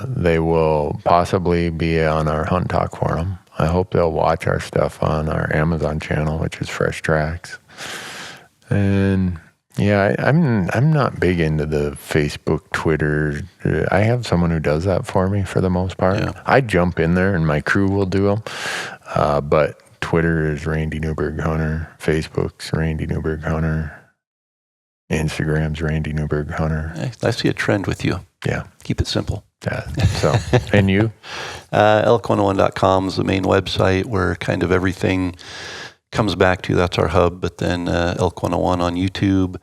they will possibly be on our Hunt Talk forum. I hope they'll watch our stuff on our Amazon channel, which is Fresh Tracks. And I'm not big into the Facebook, Twitter. I have someone who does that for me for the most part. Yeah. I jump in there and my crew will do them. But Twitter is Randy Newberg Hunter. Facebook's Randy Newberg Hunter. Instagram's Randy Newberg Hunter. I see a trend with you. Yeah. Keep it simple. So, and you? Elk101.com is the main website where kind of everything comes back to. That's our hub. But then Elk 101 on YouTube.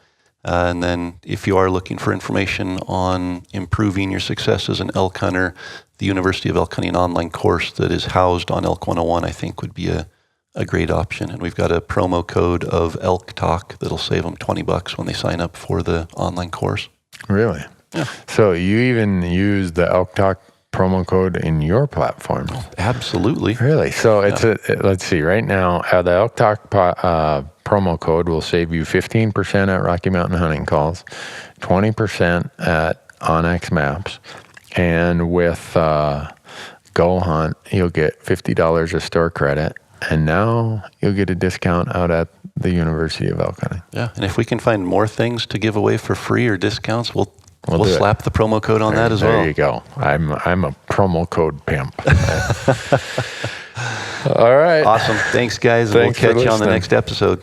And then if you are looking for information on improving your success as an elk hunter, the University of Elk Hunting online course that is housed on Elk 101, I think would be a great option. And we've got a promo code of Elk Talk that'll save them $20 when they sign up for the online course. Really? Yeah. So you even use the Elk Talk promo code in your platform? Oh, absolutely. Really? So it's let's see, right now, the Elk Talk promo code will save you 15% at Rocky Mountain Hunting Calls, 20% at Onyx Maps, and with GoHunt, you'll get $50 of store credit, and now you'll get a discount out at the University of Elk Hunting. Yeah, and if we can find more things to give away for free or discounts, we'll slap the promo code on that as well. There you go. I'm a promo code pimp. All right. Awesome. Thanks, guys. We'll catch you on the next episode.